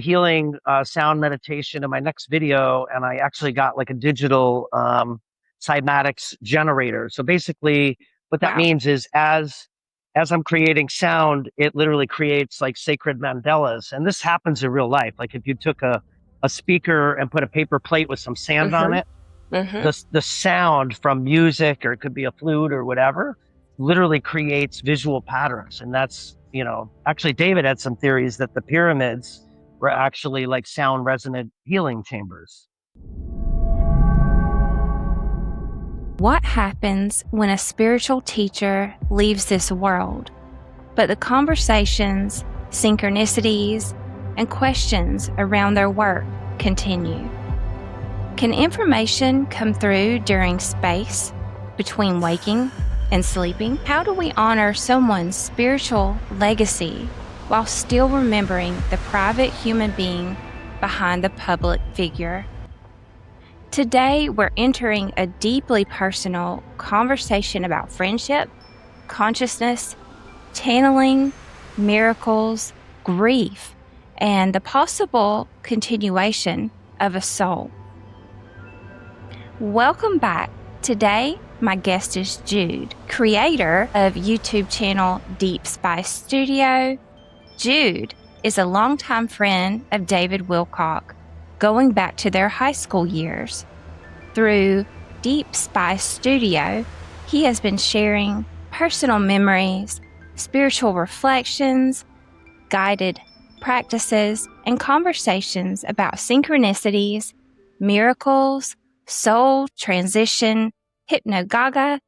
healing sound meditation in my next video, and I actually got like a digital cymatics generator. So basically, what that Wow. means is as I'm creating sound, it literally creates like sacred mandalas, and this happens in real life. Like if you took a speaker and put a paper plate with some sand on Mm-hmm. it, Mm-hmm. the sound from music, or it could be a flute or whatever, literally creates visual patterns. And that's, actually David had some theories that the pyramids were actually like sound resonant healing chambers. What happens when a spiritual teacher leaves this world, but the conversations, synchronicities, and questions around their work continue? Can information come through during space between waking and sleeping? How do we honor someone's spiritual legacy while still remembering the private human being behind the public figure? Today, we're entering a deeply personal conversation about friendship, consciousness, channeling, miracles, grief, and the possible continuation of a soul. Welcome back. Today, my guest is Jude, creator of YouTube channel Deep Spice Studio. Jude is a longtime friend of David Wilcock, going back to their high school years. Through Deep Spice Studio, he has been sharing personal memories, spiritual reflections, guided practices, and conversations about synchronicities, miracles, soul transition, hypnagogia,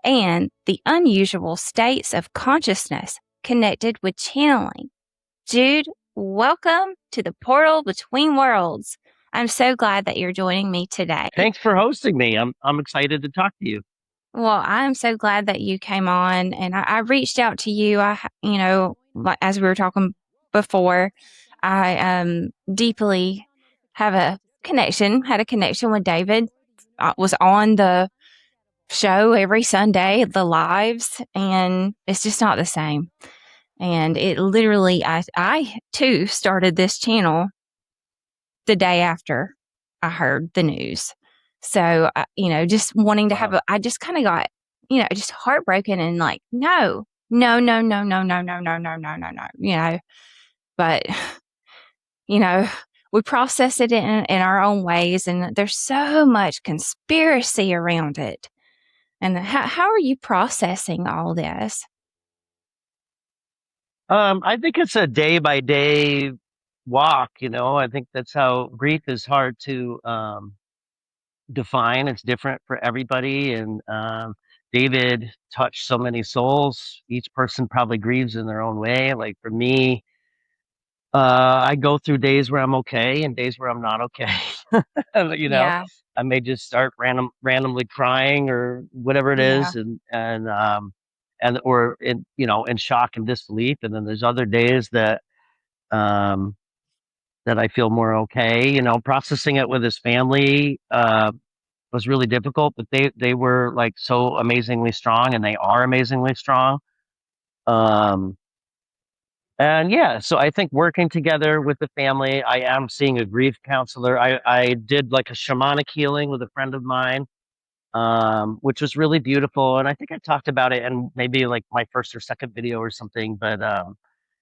and the unusual states of consciousness connected with channeling. Jude, welcome to the portal between worlds. I'm so glad that you're joining me today. Thanks for hosting me. I'm excited to talk to you. Well, I'm so glad that you came on, and I reached out to you. As we were talking before, I deeply have had a connection with David. I was on the show every Sunday, the lives, and it's just not the same. And it literally, I too started this channel the day after I heard the news. So, just wanting to have I just kind of got, just heartbroken and like, no, no, no, no, no, no, no, no, no, no, no, no, but, you know, we process it in our own ways, and there's so much conspiracy around it. And how are you processing all this? I think it's a day by day walk. I think that's how grief is hard to define. It's different for everybody. And David touched so many souls. Each person probably grieves in their own way. Like for me, I go through days where I'm okay and days where I'm not okay. you know, Yeah, I may just start randomly crying or whatever it yeah, is, and or in shock and disbelief. And then there's other days um, that I feel more okay. Processing it with his family was really difficult, but they were like so amazingly strong, and they are amazingly strong. Um, and yeah, so I think working together with the family, I am seeing a grief counselor. I did like a shamanic healing with a friend of mine, which was really beautiful. And I think I talked about it in maybe like my first or second video or something, but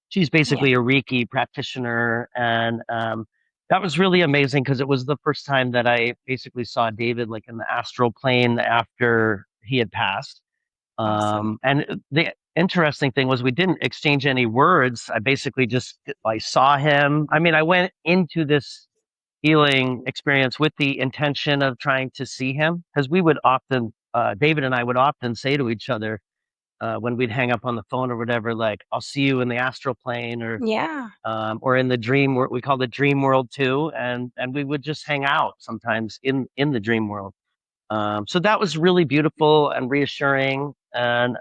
she's yeah. basically a Reiki practitioner. And that was really amazing because it was the first time that I basically saw David like in the astral plane after he had passed. Awesome. And the interesting thing was we didn't exchange any words. I basically just I saw him. I mean, I went into this healing experience with the intention of trying to see him, because we would often, David and I would often say to each other when we'd hang up on the phone or whatever, like, I'll see you in the astral plane, Yeah. or in the dream world. We called it dream world too. And we would just hang out sometimes in the dream world. So that was really beautiful and reassuring. And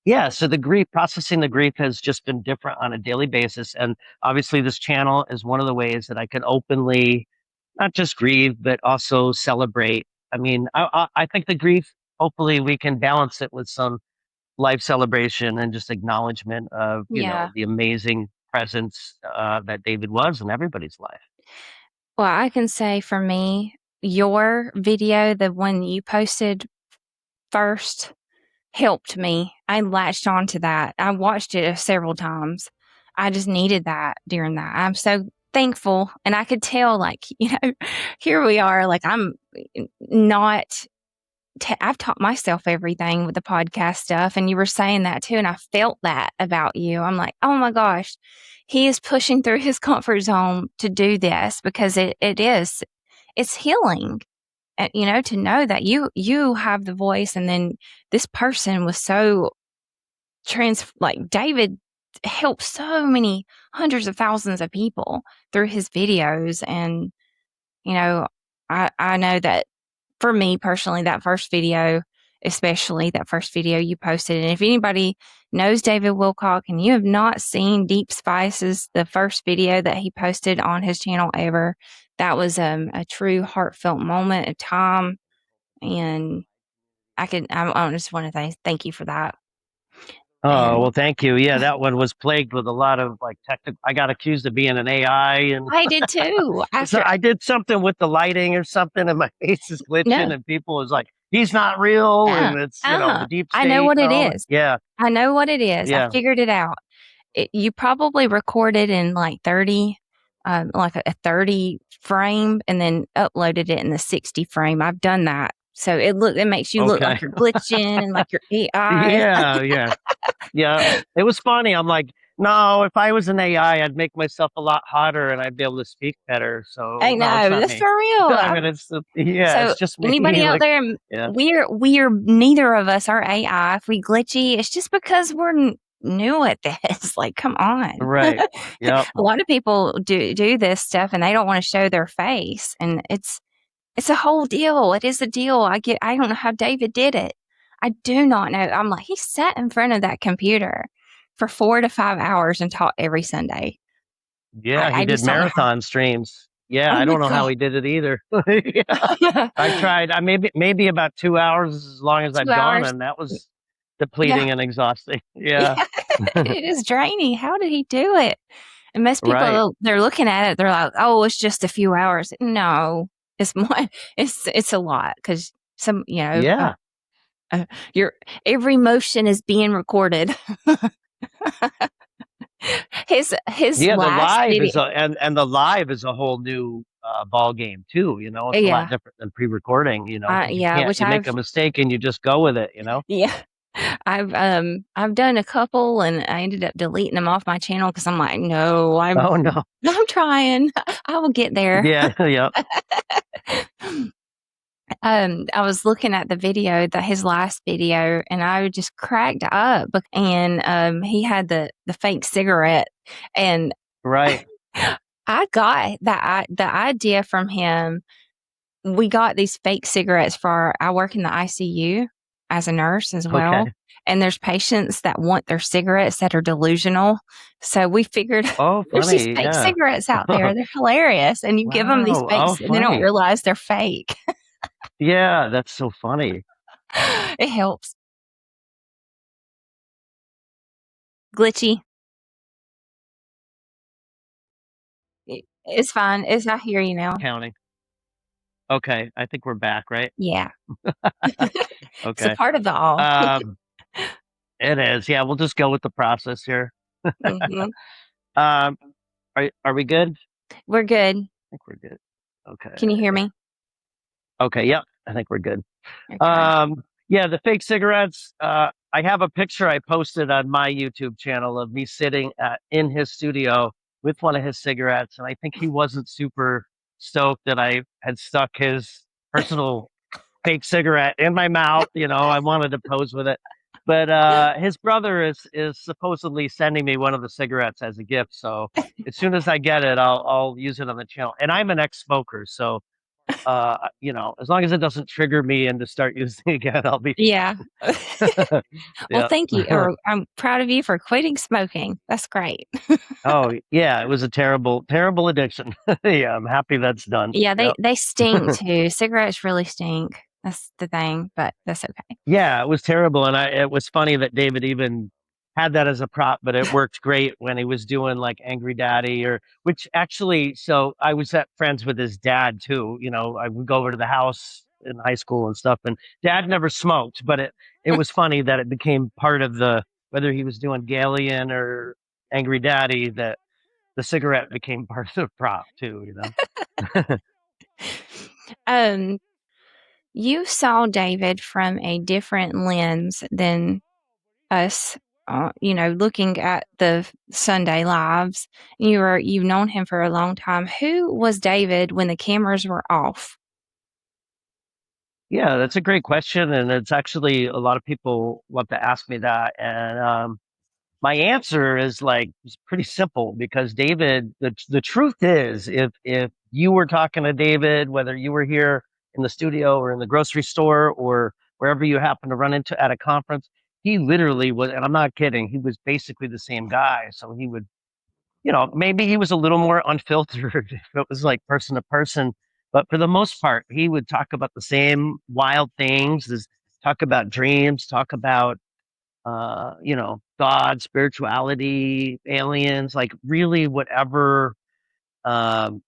yeah, so processing the grief has just been different on a daily basis. And obviously, this channel is one of the ways that I can openly not just grieve, but also celebrate. I mean, I think the grief, hopefully, we can balance it with some life celebration and just acknowledgement of, Yeah. the amazing presence that David was in everybody's life. Well, I can say for me, your video, the one you posted first, helped me. I latched onto that. I watched it several times. I just needed that during that. I'm so thankful. And I could tell, like, here we are. Like, I'm not, I've taught myself everything with the podcast stuff. And you were saying that too. And I felt that about you. I'm like, oh my gosh, he is pushing through his comfort zone to do this because it's healing. To know that you have the voice, and then this person was so like David helped so many hundreds of thousands of people through his videos. And, I know that for me personally, that first video, especially that first video you posted. And if anybody knows David Wilcock and you have not seen Deep Spices, the first video that he posted on his channel ever, that was a true heartfelt moment of time. And I just want to thank you for that. Oh, well, thank you. Yeah, that one was plagued with a lot of like technical. I got accused of being an AI, and I did too. so I did something with the lighting or something, and my face is glitching, and people was like, "He's not real," and it's the deep state. I know what it is. Yeah, I know what it is. Yeah. I figured it out. You probably recorded in like 30, like a 30 frame, and then uploaded it in the 60 frame. I've done that. So it makes you look like you're glitching and like you're AI. Yeah. It was funny. I'm like, no, if I was an AI, I'd make myself a lot hotter and I'd be able to speak better. So I know, that's for real. I mean, it's just me. Anybody out there, we're neither of us are AI. If we glitchy, it's just because we're new at this. Like, come on. Right. Yeah. A lot of people do this stuff and they don't want to show their face, and it's a whole deal. It is a deal. I don't know how David did it. I do not know. I'm like, he sat in front of that computer for 4 to 5 hours and taught every Sunday. Yeah, he did marathon streams. Yeah, I don't know how he did it either. I tried. I maybe about 2 hours, as long as I've gone, and that was depleting and exhausting. Yeah. It is draining. How did he do it? And most people, they're looking at it, they're like, oh, it's just a few hours. No, it's more. It's a lot, because your every motion is being recorded. his the live video, and the live is a whole new ball game too. It's a lot different than pre-recording. You make a mistake and you just go with it. Yeah. I've done a couple, and I ended up deleting them off my channel because I'm like, no, I'm trying. I will get there. Yeah. I was looking at the video, his last video, and I just cracked up. And he had the fake cigarette, and I got the idea from him. We got these fake cigarettes I work in the ICU as a nurse as well. Okay. And there's patients that want their cigarettes that are delusional. So we figured there's these fake cigarettes out there. They're hilarious. And you give them these fakes and they don't realize they're fake. Yeah, that's so funny. It helps. Glitchy. It's fine. I hear you now. Counting. Okay, I think we're back, right? Yeah. Okay. It's a part of the all. It is. Yeah, we'll just go with the process here. Mm-hmm. Are we good? We're good. I think we're good. Okay. Can you hear me? Okay. Yep. I think we're good. Okay. Yeah, the fake cigarettes. I have a picture I posted on my YouTube channel of me sitting in his studio with one of his cigarettes, and I think he wasn't super stoked that I had stuck his personal fake cigarette in my mouth. I wanted to pose with it, but his brother is supposedly sending me one of the cigarettes as a gift. So as soon as I get it, I'll use it on the channel. And I'm an ex-smoker, so as long as it doesn't trigger me and to start using again, I'll be fine. Well, thank you. I'm proud of you for quitting smoking. That's great. Oh yeah, it was a terrible addiction. Yeah, I'm happy that's done. Yeah, they stink too. Cigarettes really stink. That's the thing, but that's okay. Yeah, it was terrible, and it was funny that David even had that as a prop, but it worked great when he was doing like Angry Daddy or which actually, so I was at friends with his dad too. You know, I would go over to the house in high school and stuff, and dad never smoked, but it was funny that it became part of the whether he was doing Galian or Angry Daddy, that the cigarette became part of the prop too, you know. Um, you saw David from a different lens than us, looking at the Sunday lives. You've known him for a long time. Who was David when the cameras were off? Yeah, that's a great question, and it's actually a lot of people love to ask me that, and my answer is like it's pretty simple because David, the truth is, if you were talking to David, whether you were here in the studio or in the grocery store or wherever you happen to run into at a conference, he literally was, and I'm not kidding, he was basically the same guy. So he would, maybe he was a little more unfiltered if it was like person to person, but for the most part, he would talk about the same wild things, talk about dreams, talk about God, spirituality, aliens, like really whatever. Um,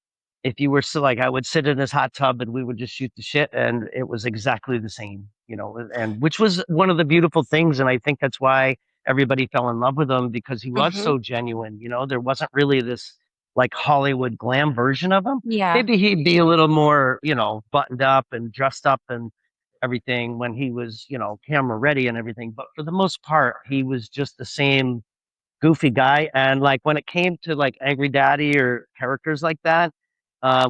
if you were so like, I would sit in this hot tub and we would just shoot the shit, and it was exactly the same, and which was one of the beautiful things. And I think that's why everybody fell in love with him because he was Mm-hmm. so genuine. There wasn't really this like Hollywood glam version of him. Yeah, Maybe he'd be a little more, buttoned up and dressed up and everything when he was, camera ready and everything. But for the most part, he was just the same goofy guy. And like when it came to like Angry Daddy or characters like that,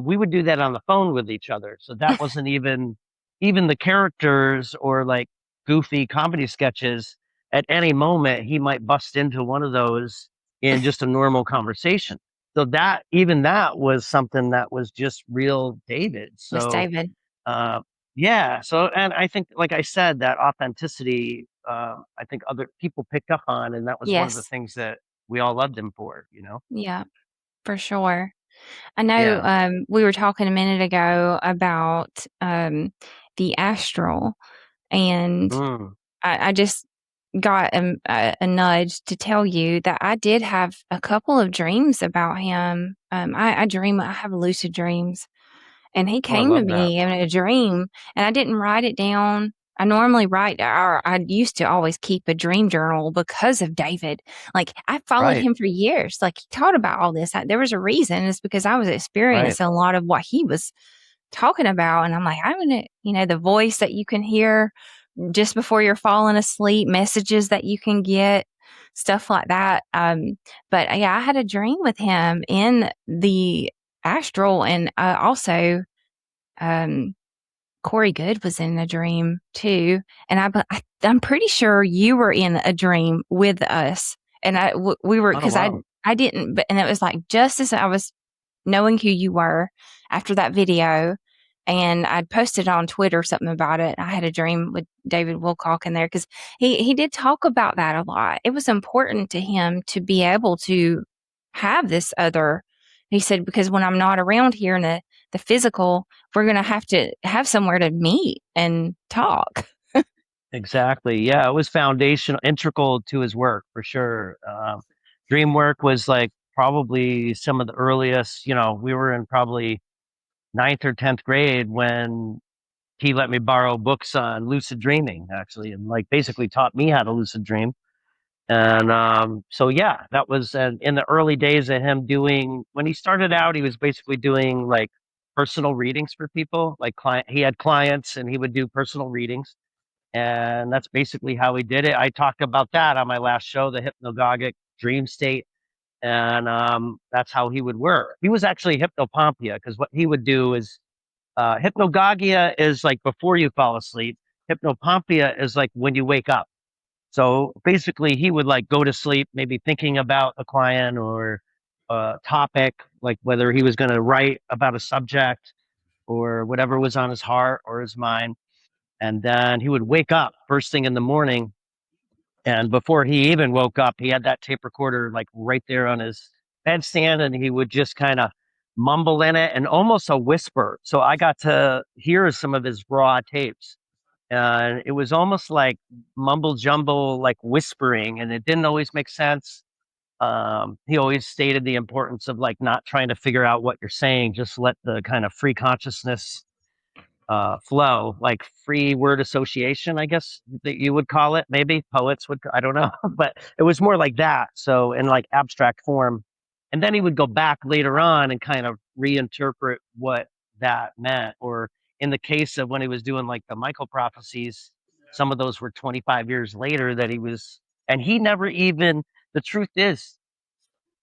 we would do that on the phone with each other. So that wasn't even the characters or like goofy comedy sketches. At any moment, he might bust into one of those in just a normal conversation. So that was something that was just real David. was So David. uh, yeah. So, and I think, like I said, that authenticity, I think other people picked up on, and that was one of the Yes. things that we all loved him for. Yeah, for sure. I know Yeah. we were talking a minute ago about the astral, and Mm. I just got a nudge to tell you that I did have a couple of dreams about him. I have lucid dreams, and he Oh, I came to love that. me in a dream, and I didn't write it down. I normally I used to always keep a dream journal because of David. Like, I followed Right. him for years. Like, he taught about all this. There was a reason. It's because I was Right. experiencing a lot of what he was talking about. And I'm like, I'm going to, the voice that you can hear just before you're falling asleep, messages that you can get, stuff like that. But yeah, I had a dream with him in the astral, and also um, Corey Good was in a dream too. And I'm pretty sure you were in a dream with us, and we were Oh, because wow. I didn't, but and it was like just as I was knowing who you were after that video. And I'd posted on Twitter something about it. I had a dream with David Wilcock in there because he did talk about that a lot. It was important to him to be able to have this other. He said, because when I'm not around here in the physical, we're going to have somewhere to meet and talk. Exactly. Yeah. It was foundational, integral to his work for sure. Dream work was like probably some of the earliest, we were in probably ninth or 10th grade when he let me borrow books on lucid dreaming, actually, and like basically taught me how to lucid dream. And so, yeah, that was in the early days of him doing, when he started out, he was basically doing like personal readings for people. Like he had clients and he would do personal readings. And that's basically how he did it. I talked about that on my last show, the hypnagogic dream state. And that's how he would work. He was actually hypnopompia because what he would do is hypnagogia is like before you fall asleep. Hypnopompia is like when you wake up. So basically, he would like go to sleep, maybe thinking about a client or a topic, like whether he was going to write about a subject or whatever was on his heart or his mind. And then he would wake up first thing in the morning. And before he even woke up, he had that tape recorder like right there on his bedstand, and he would just kind of mumble in it and almost a whisper. So I got to hear some of his raw tapes. And it was almost like mumble jumble, like whispering, and it didn't always make sense. He always stated the importance of like not trying to figure out what you're saying, just let the kind of free consciousness flow, like free word association, I guess that you would call it. Maybe poets would, I don't know, but it was more like that. So in like abstract form. And then he would go back later on and kind of reinterpret what that meant. Or in the case of when he was doing like the Michael prophecies, some of those were 25 years later that he was, and he never even, the truth is,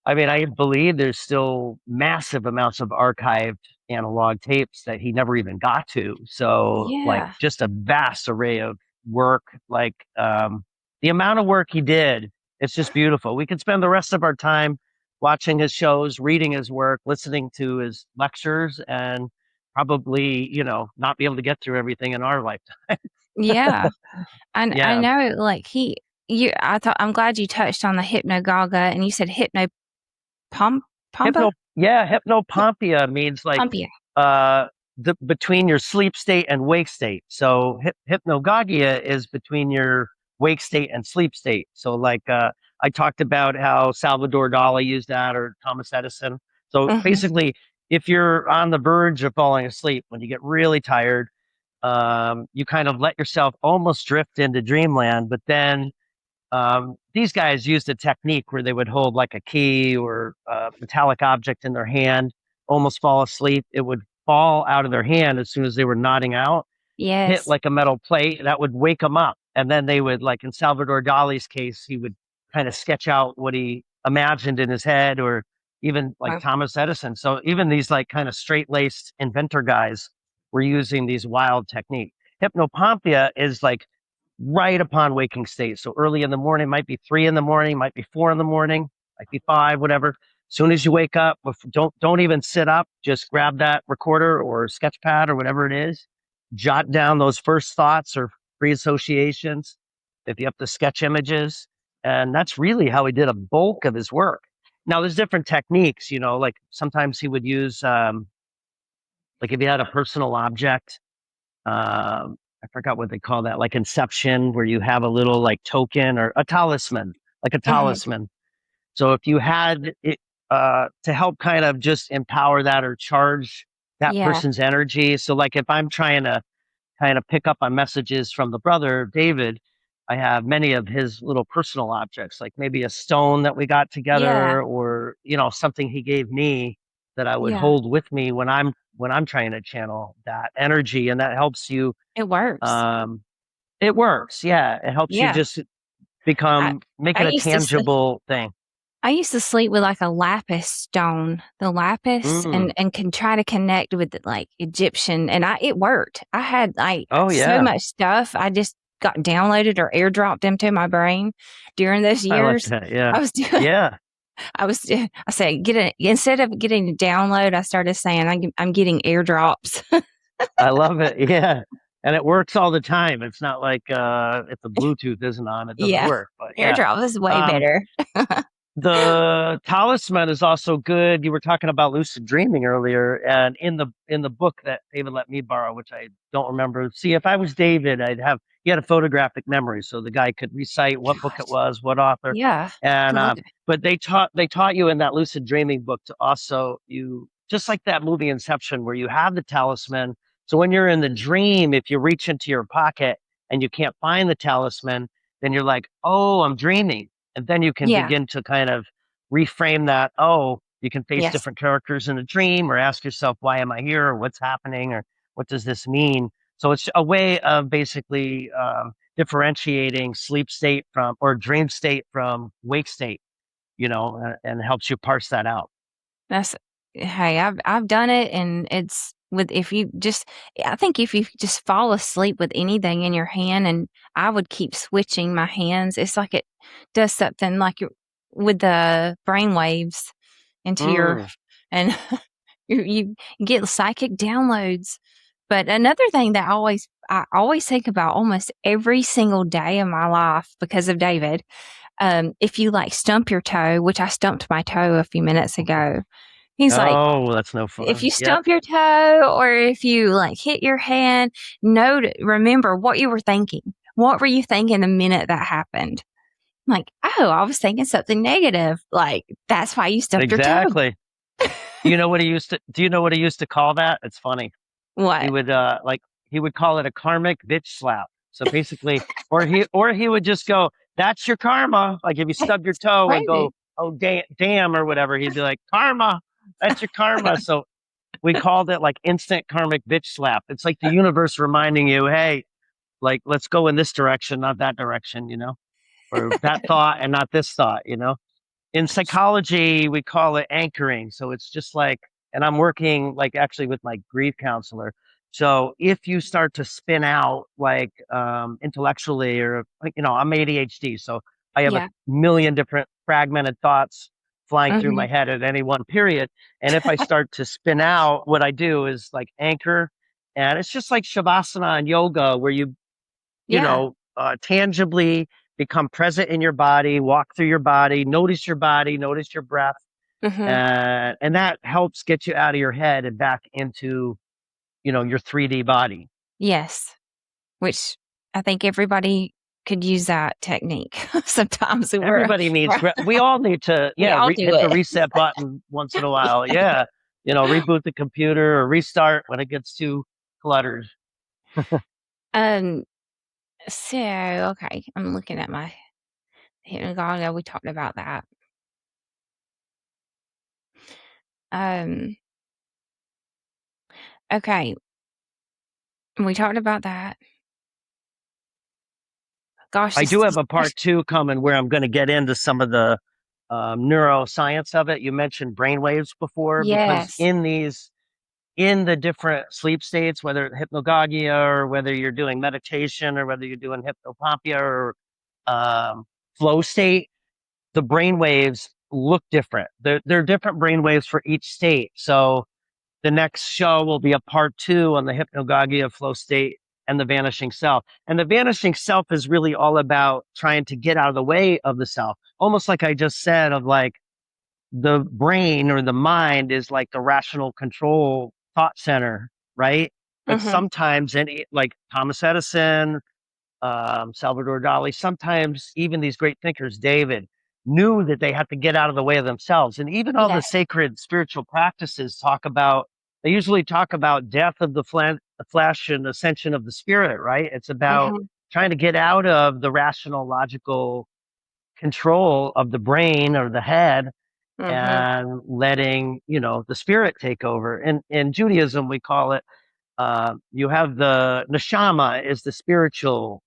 I mean, I believe there's still massive amounts of archived analog tapes that he never even got to. So, like, Yeah. just a vast array of work. Like, the amount of work he did, it's just beautiful. We could spend the rest of our time watching his shows, reading his work, listening to his lectures, and probably, not be able to get through everything in our lifetime. Yeah. And I Yeah. know, like, I'm glad you touched on the hypnagogia, and you said pompa? Hypnopompia means like Pumpia. uh between your sleep state and wake state. So hypnagogia is between your wake state and sleep state. So like I talked about how Salvador Dali used that, or Thomas Edison. So Mhm. basically, if you're on the verge of falling asleep, when you get really tired, you kind of let yourself almost drift into dreamland, but then these guys used a technique where they would hold like a key or a metallic object in their hand, almost fall asleep. It would fall out of their hand as soon as they were nodding out, hit Yes. like a metal plate that would wake them up. And then they would, like in Salvador Dali's case, he would kind of sketch out what he imagined in his head, or even like Wow. Thomas Edison. So even these like kind of straight laced inventor guys were using these wild techniques. Hypnopompia is like right upon waking state. So early in the morning, might be 3 in the morning, might be 4 in the morning, might be 5, whatever. As soon as you wake up, don't even sit up. Just grab that recorder or sketch pad or whatever it is. Jot down those first thoughts or free associations. If you have to sketch images, and that's really how he did a bulk of his work. Now, there's different techniques. Like sometimes he would use, like if he had a personal object, I forgot what they call that, like Inception, where you have a little like token or a talisman, like a Mhm. talisman. So if you had it to help kind of just empower that or charge that Yeah. person's energy. So like if I'm trying to kind of pick up on messages from the brother, David, I have many of his little personal objects, like maybe a stone that we got Yeah. together, or, something he gave me that I would Yeah. hold with me when I'm trying to channel that energy. And that helps you. It works. um, it works. Yeah. It helps you Yeah. just I make I it a used to sleep. tangible thing. I used to sleep with like a lapis stone, the lapis, Mm. and can try to connect with like Egyptian, and it worked. I had like Oh, so yeah. much stuff. I just got downloaded or airdropped into my brain during those I like years. that. Yeah. I was doing. Yeah. I said, instead of getting a download, I started saying I'm getting airdrops. I love it. Yeah. And it works all the time. It's not like if the Bluetooth isn't on, it doesn't Yeah, work. But yeah. airdrop is way Um, better. The talisman is also good. You were talking about lucid dreaming earlier, and in the book that David let me borrow, which I don't remember. See, if I was David, he had a photographic memory, so the guy could recite what book it Gosh, was, what author, yeah, and I'd love to. but they taught you in that lucid dreaming book to also, you just like that movie Inception, where you have the talisman. So when you're in the dream, if you reach into your pocket and you can't find the talisman, then you're like, oh, I'm dreaming. And then you can Yeah, begin to kind of reframe that. Oh, you can face yes, different characters in a dream, or ask yourself, why am I here? Or what's happening? Or what does this mean? So it's a way of basically differentiating sleep state or dream state from wake state, and helps you parse that out. that's hey, I've done it, and it's with if you just I think if you just fall asleep with anything in your hand, and I would keep switching my hands, it's like it does something like with the brain waves into your Mm, and you get psychic downloads. But another thing that I always think about almost every single day of my life because of David, if you like stump your toe, which I stumped my toe a few minutes ago, He's like, Oh, that's no if fun. you Yep. stump your toe or if you like hit your hand, remember what you were thinking. What were you thinking the minute that happened? I'm like, oh, I was thinking something negative. Like, that's why you stubbed your toe. Exactly. Do you know what he used to call that? It's funny. He What? would he would call it a karmic bitch slap. So basically, or he would just go, "That's your karma." Like if you stub your toe and go, Crazy. "Oh damn" or whatever, he'd be like, "Karma, that's your karma." So we called it like instant karmic bitch slap. It's like the universe reminding you, "Hey, like let's go in this direction, not that direction," or that thought and not this thought, In psychology, we call it anchoring. So it's just like, and I'm working like actually with my grief counselor. So if you start to spin out like intellectually, or like, I'm ADHD, so I have a Yeah. million different fragmented thoughts flying through my Hmm. head at any one period. And if I start to spin out, what I do is like anchor, and it's just like shavasana and yoga, where Yeah. tangibly become present in your body, walk through your body, notice your breath, Hmm. and that helps get you out of your head and back into, your 3D body. Yes. Which I think everybody could use that technique. Sometimes Everybody needs, we all need to, we yeah, all do hit the it. reset button once in a while. Yeah. Reboot the computer or restart when it gets too cluttered. Um, so okay, I'm looking at my hypnagogia. We talked about that. Um, okay, we talked about that. Gosh, I this do is have a part two coming where I'm going to get into some of the neuroscience of it. You mentioned brainwaves before, because yes. in the different sleep states, whether hypnagogia or whether you're doing meditation or whether you're doing hypnopompia or um, flow state, the brain waves look different. There are different brain waves for each state. So the next show will be a part two on the hypnagogia flow state and the vanishing self. And the vanishing self is really all about trying to get out of the way of the self. Almost like I just said, of like the brain or the mind is like the rational control thought center, right? But Mm-hmm. sometimes, like Thomas Edison, Salvador Dali, sometimes even these great thinkers, David, knew that they had to get out of the way of themselves. And even all the Yes. sacred spiritual practices they usually talk about death of the flesh and ascension of the spirit, right? It's about Mm-hmm. trying to get out of the rational, logical control of the brain or the head Mm-hmm. and letting, the spirit take over. In Judaism, we call it, you have the neshama is the spiritual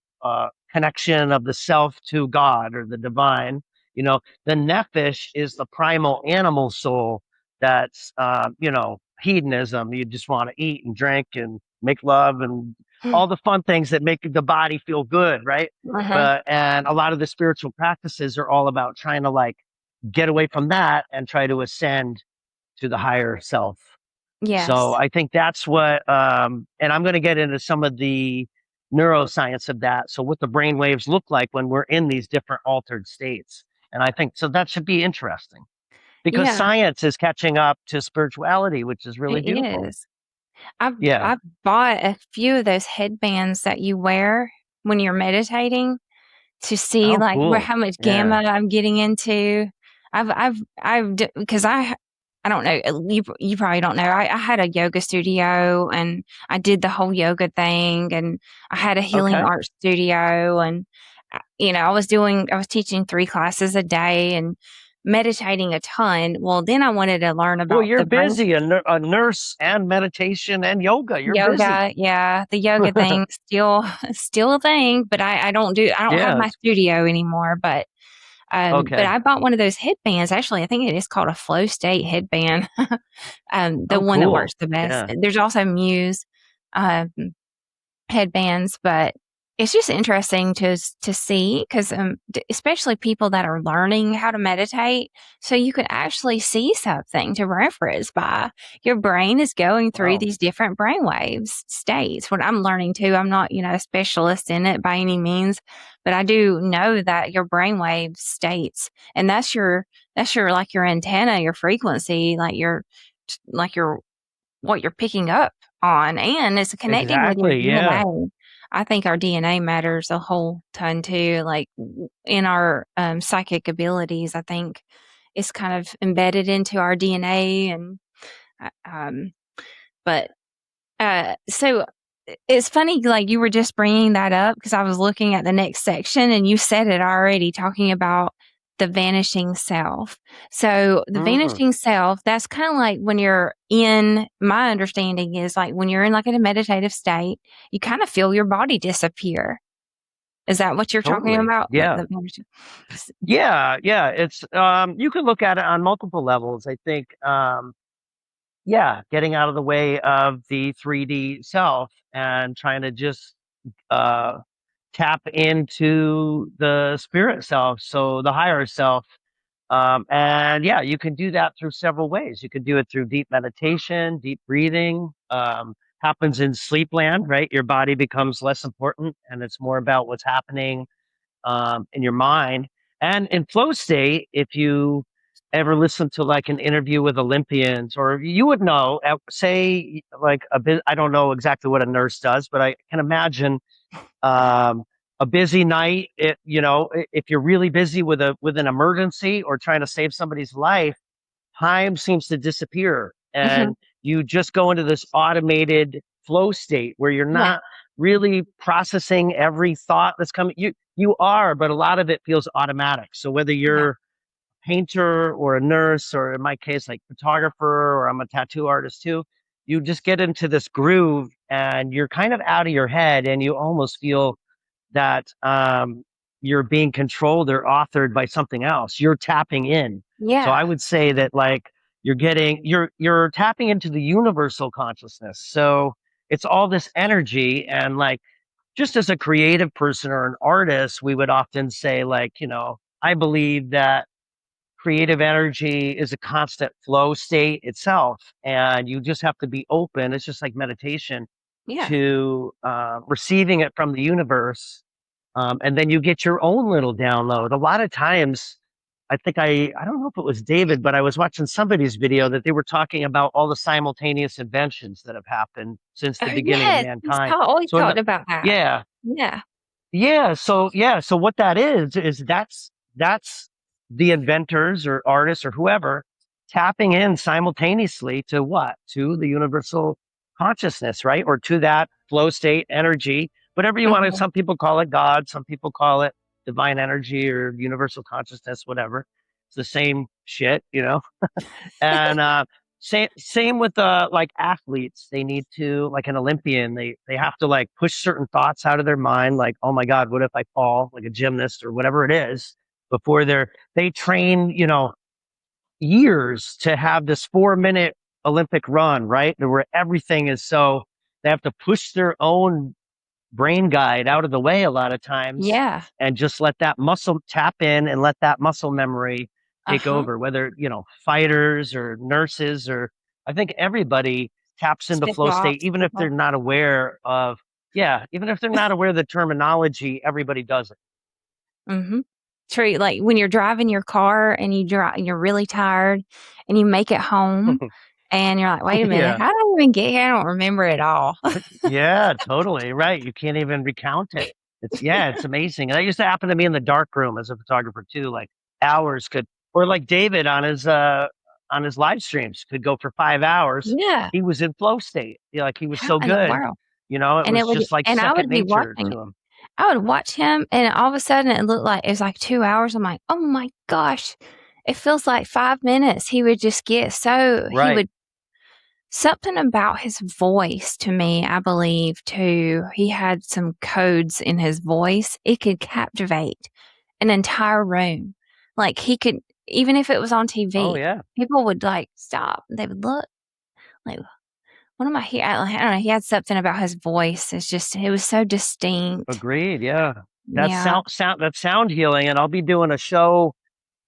connection of the self to God or the divine. The nephesh is the primal animal soul. That's hedonism. You just want to eat and drink and make love and all the fun things that make the body feel good, right? Mm-hmm. And a lot of the spiritual practices are all about trying to like get away from that and try to ascend to the higher self. So Yes. I think that's what, and I'm going to get into some of the neuroscience of that. So what the brain waves look like when we're in these different altered states. And I think so that should be interesting because Yeah, science is catching up to spirituality, which is really it beautiful. is. I've Yeah. I've bought a few of those headbands that you wear when you're meditating to see Oh, like where cool. how much gamma Yeah. I'm getting into. Because I don't know, you probably don't know. I had a yoga studio and I did the whole yoga thing, and I had a healing Okay. art studio, and I was teaching 3 classes a day and meditating a ton. Well, then I wanted to learn Well, about you're the brain. busy, a nurse and meditation and yoga. You're busy. Yoga, yeah, the yoga thing still a thing, but I don't have Yeah. my studio anymore, but Okay. I bought one of those headbands. Actually, I think it is called a flow state headband. The Oh, one that cool. works the best. Yeah. There's also Muse um, headbands, but it's just interesting to see, because especially people that are learning how to meditate, so you could actually see something to reference by. Your brain is going through Wow. these different brainwaves states. What I'm learning too, I'm not, a specialist in it by any means, but I do know that your brainwave states, and that's your like your antenna, your frequency, like your what you're picking up on, and it's connecting with your Exactly. Yeah. DNA. I think our DNA matters a whole ton too. Like in our psychic abilities, I think it's kind of embedded into our DNA. And um, but so it's funny, like you were just bringing that up because I was looking at the next section and you said it already, talking about the vanishing self. So the Mm. vanishing self, that's kind of like when you're in, my understanding is like when you're in like in a meditative state, you kind of feel your body disappear. Is that what you're talking Totally. about? Yeah. The vanishing. Yeah. Yeah. It's you can look at it on multiple levels. I think yeah, getting out of the way of the 3D self and trying to just uh tap into the spirit self, so the higher self. And yeah, you can do that through several ways. You could do it through deep meditation, deep breathing. Happens in sleepland, right? Your body becomes less important, and it's more about what's happening in your mind. And in flow state, if you ever listen to like an interview with Olympians, or you would know, say like a bit, I don't know exactly what a nurse does, but I can imagine um, a busy night. If you're really busy with an emergency or trying to save somebody's life, time seems to disappear, Mhm. and you just go into this automated flow state where you're Yeah. not really processing every thought that's coming. You are, but a lot of it feels automatic. So whether Yeah. you're a painter or a nurse, or in my case, like photographer, or I'm a tattoo artist too, you just get into this groove and you're kind of out of your head, and you almost feel that you're being controlled or authored by something else. You're tapping in. So I Yeah. would say that like you're tapping into the universal consciousness. So it's all this energy, and like just as a creative person or an artist, we would often say like, I believe that creative energy is a constant flow state itself, and you just have to be open. It's just like meditation Yeah. to receiving it from the universe, and then you get your own little download. A lot of times, I don't know if it was David, but I was watching somebody's video that they were talking about all the simultaneous inventions that have happened since Oh, the beginning of yes. He's mankind. always So in the talked about that. yeah, Yeah. so what that is that's the inventors or artists or whoever tapping in simultaneously to what? To the universal consciousness, right? Or to that flow state energy, whatever you want to. Mhm. Some people call it God, some people call it divine energy or universal consciousness, whatever. It's the same shit. And same with like athletes. They need to, like an Olympian, they have to like push certain thoughts out of their mind, like, oh my God, what if I fall, like a gymnast or whatever it is, before they train, years to have this 4 minute Olympic run, right? Where everything is so they have to push their own brain guide out of the way a lot of times, Yeah. and just let that muscle tap in and let that muscle memory take Uh-huh. over, whether fighters or nurses, or I think everybody taps into flow state, Spacewalks. even if they're not aware of, yeah, even if they're not aware of the terminology, everybody does Mhm. True, like, when you're driving your car and you're really tired and you make it home it. and you're like, "Wait a minute, Yeah. how did I even get here? I don't remember it all." Yeah, totally. Right. You can't even recount it. It's amazing. And that used to happen to me in the dark room as a photographer too. Like hours could, or like David on his live streams could go for 5 hours. Yeah. He was in flow state. Like he was How so in the good. world? It And was it would just like and I second would be nature watching to him. I would watch him, and all of a sudden, it looked like it was like 2 hours. I'm like, "Oh my gosh, it feels like 5 minutes." He would just get so he Right. would something about his voice to me, I believe, too. He had some codes in his voice. It could captivate an entire room. Like, he could, even if it was on Oh TV, yeah. people would like stop. They would look like, one of my, I don't know, he had something about his voice. It was so distinct. Agreed. Yeah. That's Yeah. that's sound healing. And I'll be doing a show.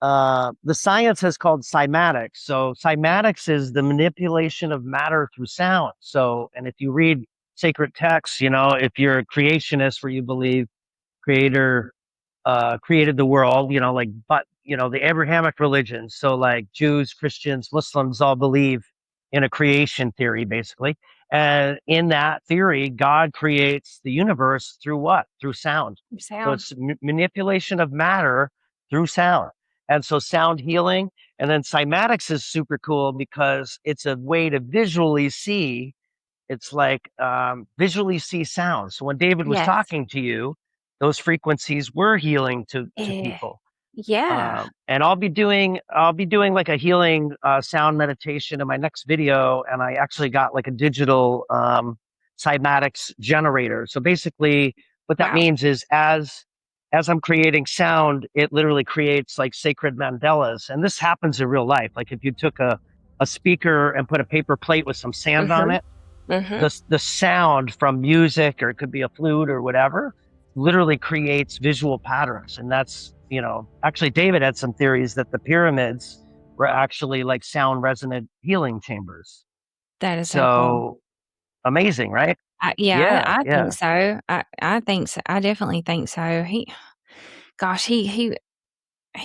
The science is called cymatics. So cymatics is the manipulation of matter through sound. So, and if you read sacred texts, if you're a creationist where you believe creator created the world, but the Abrahamic religions, so like Jews, Christians, Muslims all believe in a creation theory, basically. And in that theory, God creates the universe through what? Through sound. So Sound. it's manipulation of matter through sound. And so sound healing. And then cymatics is super cool because it's a way to visually see. It's like visually see sound. So when David was Yes. talking to you, those frequencies were healing to Eh, people. yeah. And I'll be doing like a healing sound meditation in my next video. And I actually got like a digital cymatics generator. So basically, what that Wow. means is as I'm creating sound, it literally creates like sacred mandalas. And this happens in real life. Like if you took a speaker and put a paper plate with some sand on Mm-hmm. it, Mm-hmm. the sound from music, or it could be a flute or whatever, literally creates visual patterns. And that's, actually David had some theories that the pyramids were actually like sound resonant healing chambers. That is so cool. So amazing, right? Yeah, I think yeah. so. I think so. I definitely think so. Gosh, he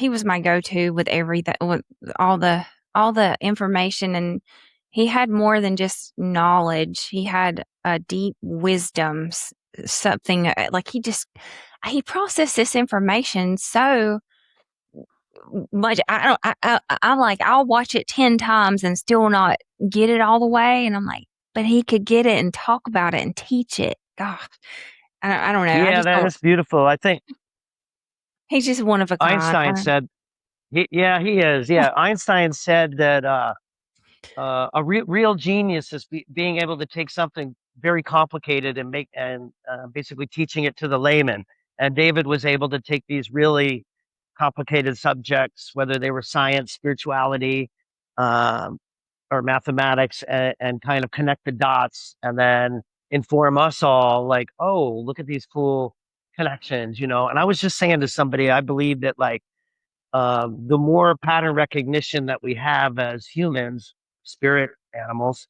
was my go-to with everything, with all the information, and he had more than just knowledge. He had a deep wisdom, something like he processed this information so much. I'm like, I'll watch it 10 times and still not get it all the way. And I'm like, but he could get it and talk about it and teach it. Gosh, I don't know. I Yeah, just that don't. is beautiful. I think He's just one of a kind. Einstein said, yeah, he is. Yeah, Einstein said that real genius is being able to take something very complicated and basically teaching it to the layman. And David was able to take these really complicated subjects, whether they were science, spirituality, um, or mathematics, and kind of connect the dots, and then inform us all like, oh, look at these cool connections. And I was just saying to somebody, I believe that like the more pattern recognition that we have as humans, spirit animals,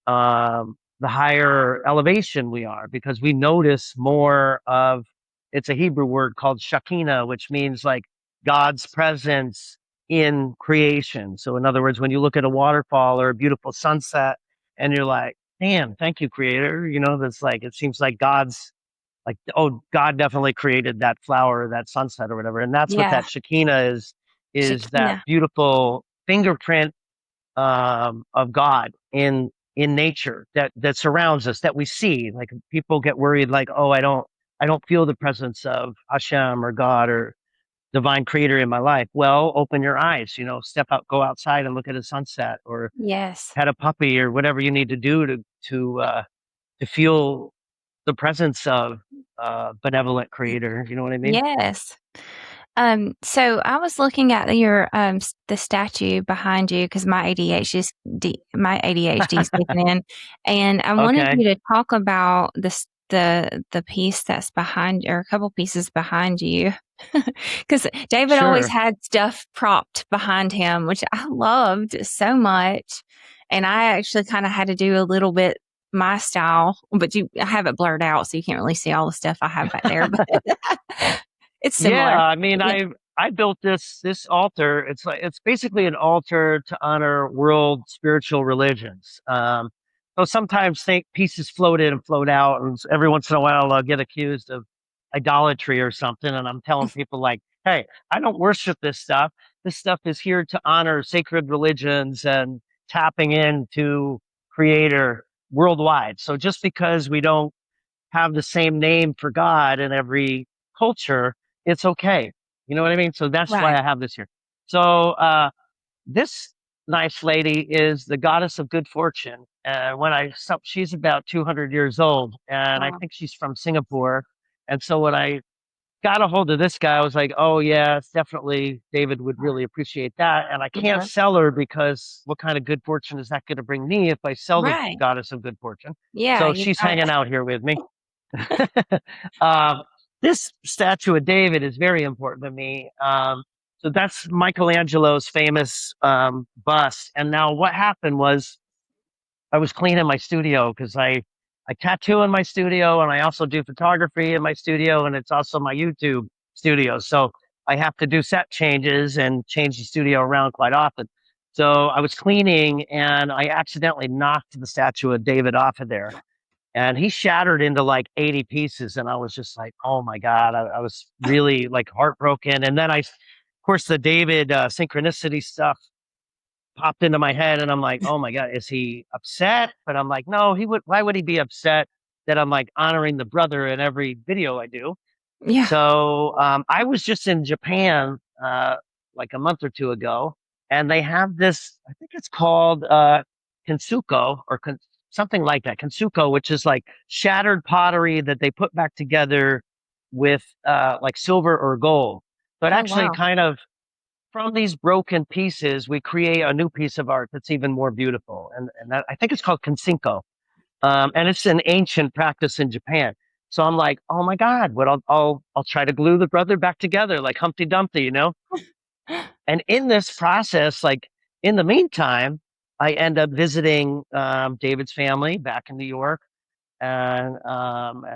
the higher elevation we are, because we notice more of, it's a Hebrew word called Shekinah, which means like God's presence in creation. So in other words, when you look at a waterfall or a beautiful sunset and you're like, damn, thank you, creator, that's like, it seems like God's like, oh, God definitely created that flower, or that sunset or whatever. And that's what Yeah, that Shekinah is that Shakina. beautiful fingerprint of God in nature that surrounds us, that we see. Like people get worried, like, oh, I don't feel the presence of Hashem or God or divine creator in my life. Well, open your eyes, step out, go outside and look at a sunset, or Yes. pet a puppy, or whatever you need to do to feel the presence of benevolent creator. You know what I mean? Yes. So I was looking at the statue behind you because my ADHD is kicking in, and I wanted Okay, you to talk about the piece that's behind, or a couple pieces behind you, because David always sure. had stuff propped behind him, which I loved so much, and I actually kind of had to do a little bit my style, but I have it blurred out, so you can't really see all the stuff I have back there, but it's Yeah, similar. I mean, Yeah. I built this altar. It's basically an altar to honor world spiritual religions. So sometimes think pieces float in and float out, and every once in a while I'll get accused of idolatry or something. And I'm telling people like, hey, I don't worship this stuff. This stuff is here to honor sacred religions and tapping into Creator worldwide. So just because we don't have the same name for God in every culture, it's okay. You know what I mean? So that's why Right. I have this here. So this nice lady is the goddess of good fortune. And she's about 200 years old, and I Wow. think she's from Singapore. And so when I got a hold of this guy. I was like, oh yeah, it's definitely David would really appreciate that. And I can't Uh-huh. sell her because what kind of good fortune is that going to bring me if I sell the Right. goddess of good fortune? Yeah, So you've she's got hanging out here with me. um, this statue of David is very important to me. So that's Michelangelo's famous bust. And now what happened was I was cleaning my studio because I tattoo in my studio and I also do photography in my studio and it's also my YouTube studio. So I have to do set changes and change the studio around quite often. So I was cleaning and I accidentally knocked the statue of David off of there and he shattered into like 80 pieces. And I was just like, oh my God, I was really like heartbroken. And then of course, the David synchronicity stuff popped into my head and I'm like, oh my God, is he upset? But I'm like, no, why would he be upset that I'm like honoring the brother in every video I do? yeah. So I was just in Japan like a month or two ago, and they have this, I think it's called Kintsuko or something like that, Kintsuko, which is like shattered pottery that they put back together with like silver or gold. So it Oh actually wow. kind of from these broken pieces, we create a new piece of art that's even more beautiful. And that, I think it's called Kinsinko. And it's an ancient practice in Japan. So I'm like, oh my God, what I'll try to glue the brother back together like Humpty Dumpty, you know? And in this process, like in the meantime, I end up visiting David's family back in New York. And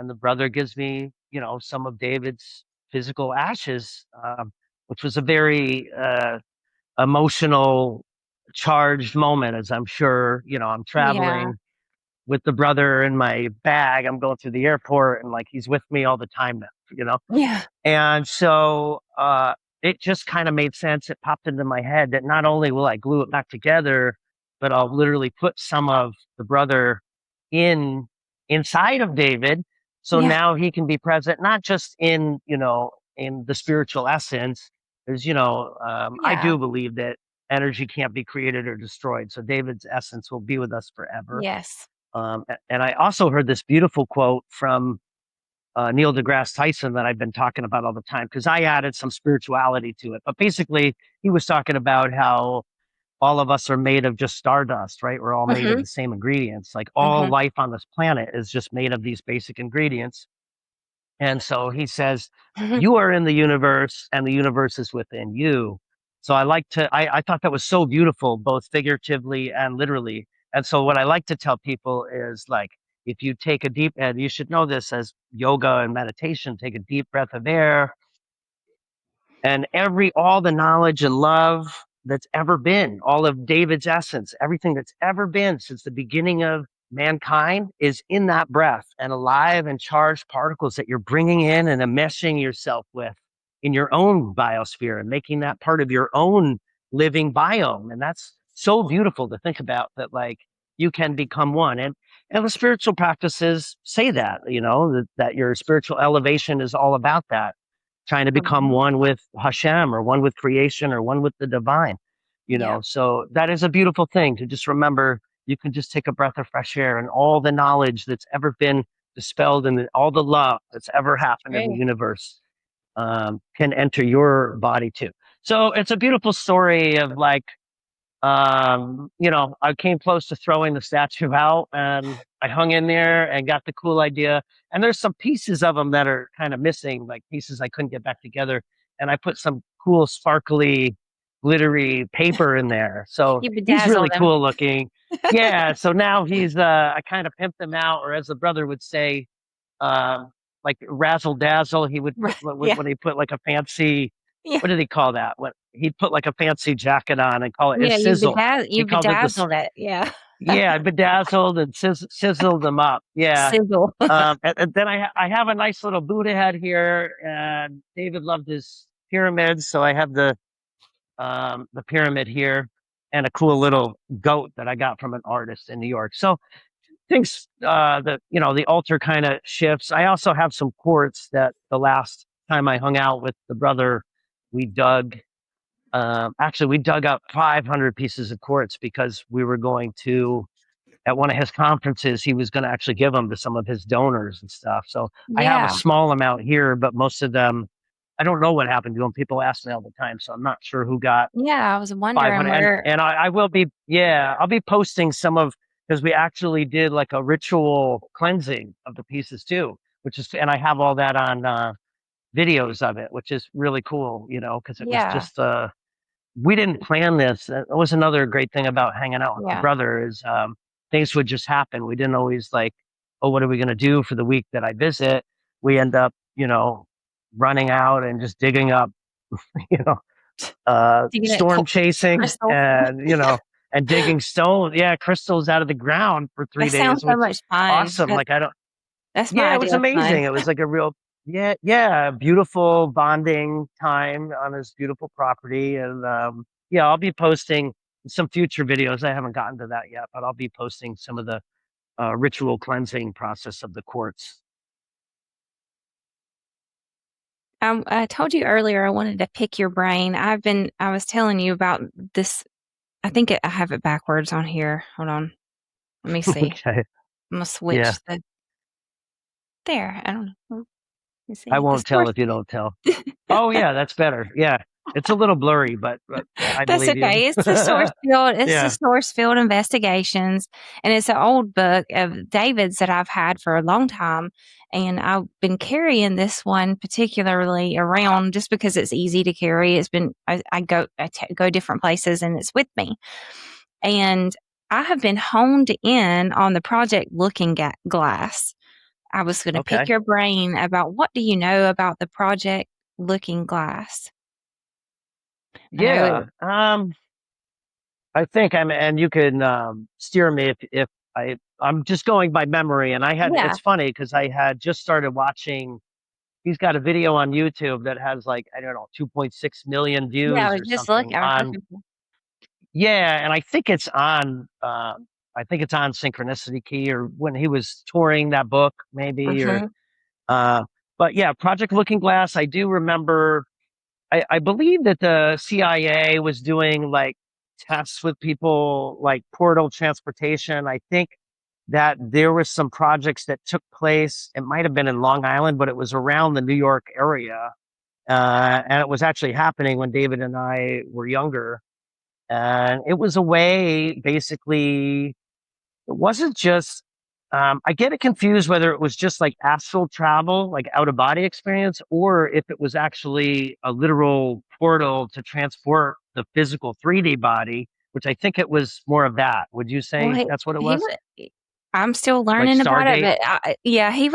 the brother gives me, you know, some of David's physical ashes, which was a very emotional charged moment, as I'm sure, you know, I'm Yeah. traveling with the brother in my bag. I'm going through the airport and like he's with me all the time now, you know? Yeah. And so it just kind of made sense. It popped into my head that not only will I glue it back together, but I'll literally put some of the brother in inside of David. So Yeah. now he can be present, not just in, you know, in the spiritual essence. Because, you know, I Yeah. do believe that energy can't be created or destroyed. So David's essence will be with us forever. Yes. And I also heard this beautiful quote from Neil deGrasse Tyson that I've been talking about all the time because I added some spirituality to it. But basically, he was talking about how all of us are made of just stardust, right? We're all made of Mhm. the same ingredients. Like all Mhm. life on this planet is just made of these basic ingredients. And so he says, Mhm. you are in the universe and the universe is within you. So I thought that was so beautiful, both figuratively and literally. And so what I like to tell people is like, if you take a deep, and you should know this as yoga and meditation, take a deep breath of air, and all the knowledge and love that's ever been, all of David's essence, everything that's ever been since the beginning of mankind is in that breath and alive and charged particles that you're bringing in and enmeshing yourself with in your own biosphere and making that part of your own living biome. And that's so beautiful to think about that, like you can become one. And the spiritual practices say that, you know, that your spiritual elevation is all about that, trying to become Mhm. one with Hashem or one with creation or one with the divine, you Yeah. know. So that is a beautiful thing to just remember. You can just take a breath of fresh air and all the knowledge that's ever been dispelled and all the love that's ever happened in the True. universe can enter your body too. So it's a beautiful story of like you know, I came close to throwing the statue out and I hung in there and got the cool idea. And there's some pieces of them that are kind of missing, like pieces I couldn't get back together. And I put some cool, sparkly, glittery paper in there. So You he's really bedazzled them. cool looking. Yeah. So now I kind of pimped him out, or as the brother would say, um, like razzle dazzle. He would put Right. Yeah. when he put like a fancy, Yeah. what did he call that? What he'd put like a fancy jacket on and call it his Yeah. sizzle. You He called it this. bedazzled it. Yeah. Yeah, bedazzled and sizzled them up. Yeah. Sizzle. And then I have a nice little Buddha head here, and David loved his pyramids, so I have the pyramid here, and a cool little goat that I got from an artist in New York. So things that you know the altar kind of shifts. I also have some quartz that the last time I hung out with the brother, we dug. Actually, we dug up 500 pieces of quartz because we were going to at one of his conferences, he was going to actually give them to some of his donors and stuff. So I have a Yeah. small amount here, but most of them, I don't know what happened to them. People ask me all the time, so I'm not sure who got Yeah. I was wondering 500. where. And I will be, yeah, I'll be posting some of, because we actually did like a ritual cleansing of the pieces too, which is, and I have all that on videos of it, which is really cool, because it was Yeah. just, we didn't plan this. That was another great thing about hanging out with my Yeah. brother is things would just happen. We didn't always like, oh, what are we going to do for the week that I visit? We end up, running out and just digging up, you know, Digging at storm chasing crystals. and, and digging stone. Yeah. Crystals out of the ground for That 3 days, sounds so which much fun. awesome. Like, I don't, That's my yeah, it was idea of fun. amazing. It was like a real, yeah, beautiful bonding time on this beautiful property. And yeah, I'll be posting some future videos. I haven't gotten to that yet, but I'll be posting some of the ritual cleansing process of the quartz. I told you earlier I wanted to pick your brain. I was telling you about this. I have it backwards on here. Hold on. Let me see. Okay. I'm gonna Yeah. switch there. I don't know. Let me I see. The won't tell source. if you don't tell. Oh, yeah, that's better. Yeah. It's a little blurry, but I That's believe you. okay. It's the source field. It's the Yeah. source field investigations, and it's an old book of David's that I've had for a long time. And I've been carrying this one particularly around just because it's easy to carry. It's been go different places and it's with me. And I have been honed in on the project Looking Glass. I was going to pick Okay. your brain about what do you know about the project Looking Glass? I know it. Yeah. I think and you can steer me if I'm just going by memory. And Yeah. it's funny because I had just started watching. He's got a video on YouTube that has like, I don't know, 2.6 million Yeah, I views was or just something looking. on. Yeah, and I think it's on. I think it's on Synchronicity Key or when he was touring that book, maybe or. Mhm. Uh, but yeah, Project Looking Glass. I do remember. I believe that the CIA was doing like tests with people like portal transportation. I think that there were some projects that took place. It might have been in Long Island, but it was around the New York area. And it was actually happening when David and I were younger. And it was a way, basically, it wasn't just, I get it confused whether it was just like astral travel, like out of body experience, or if it was actually a literal portal to transport the physical 3D body, which I think it was more of that. Would you Well, say that's what it he was? wa I'm still Like learning about it, Stargate? but yeah, Okay. he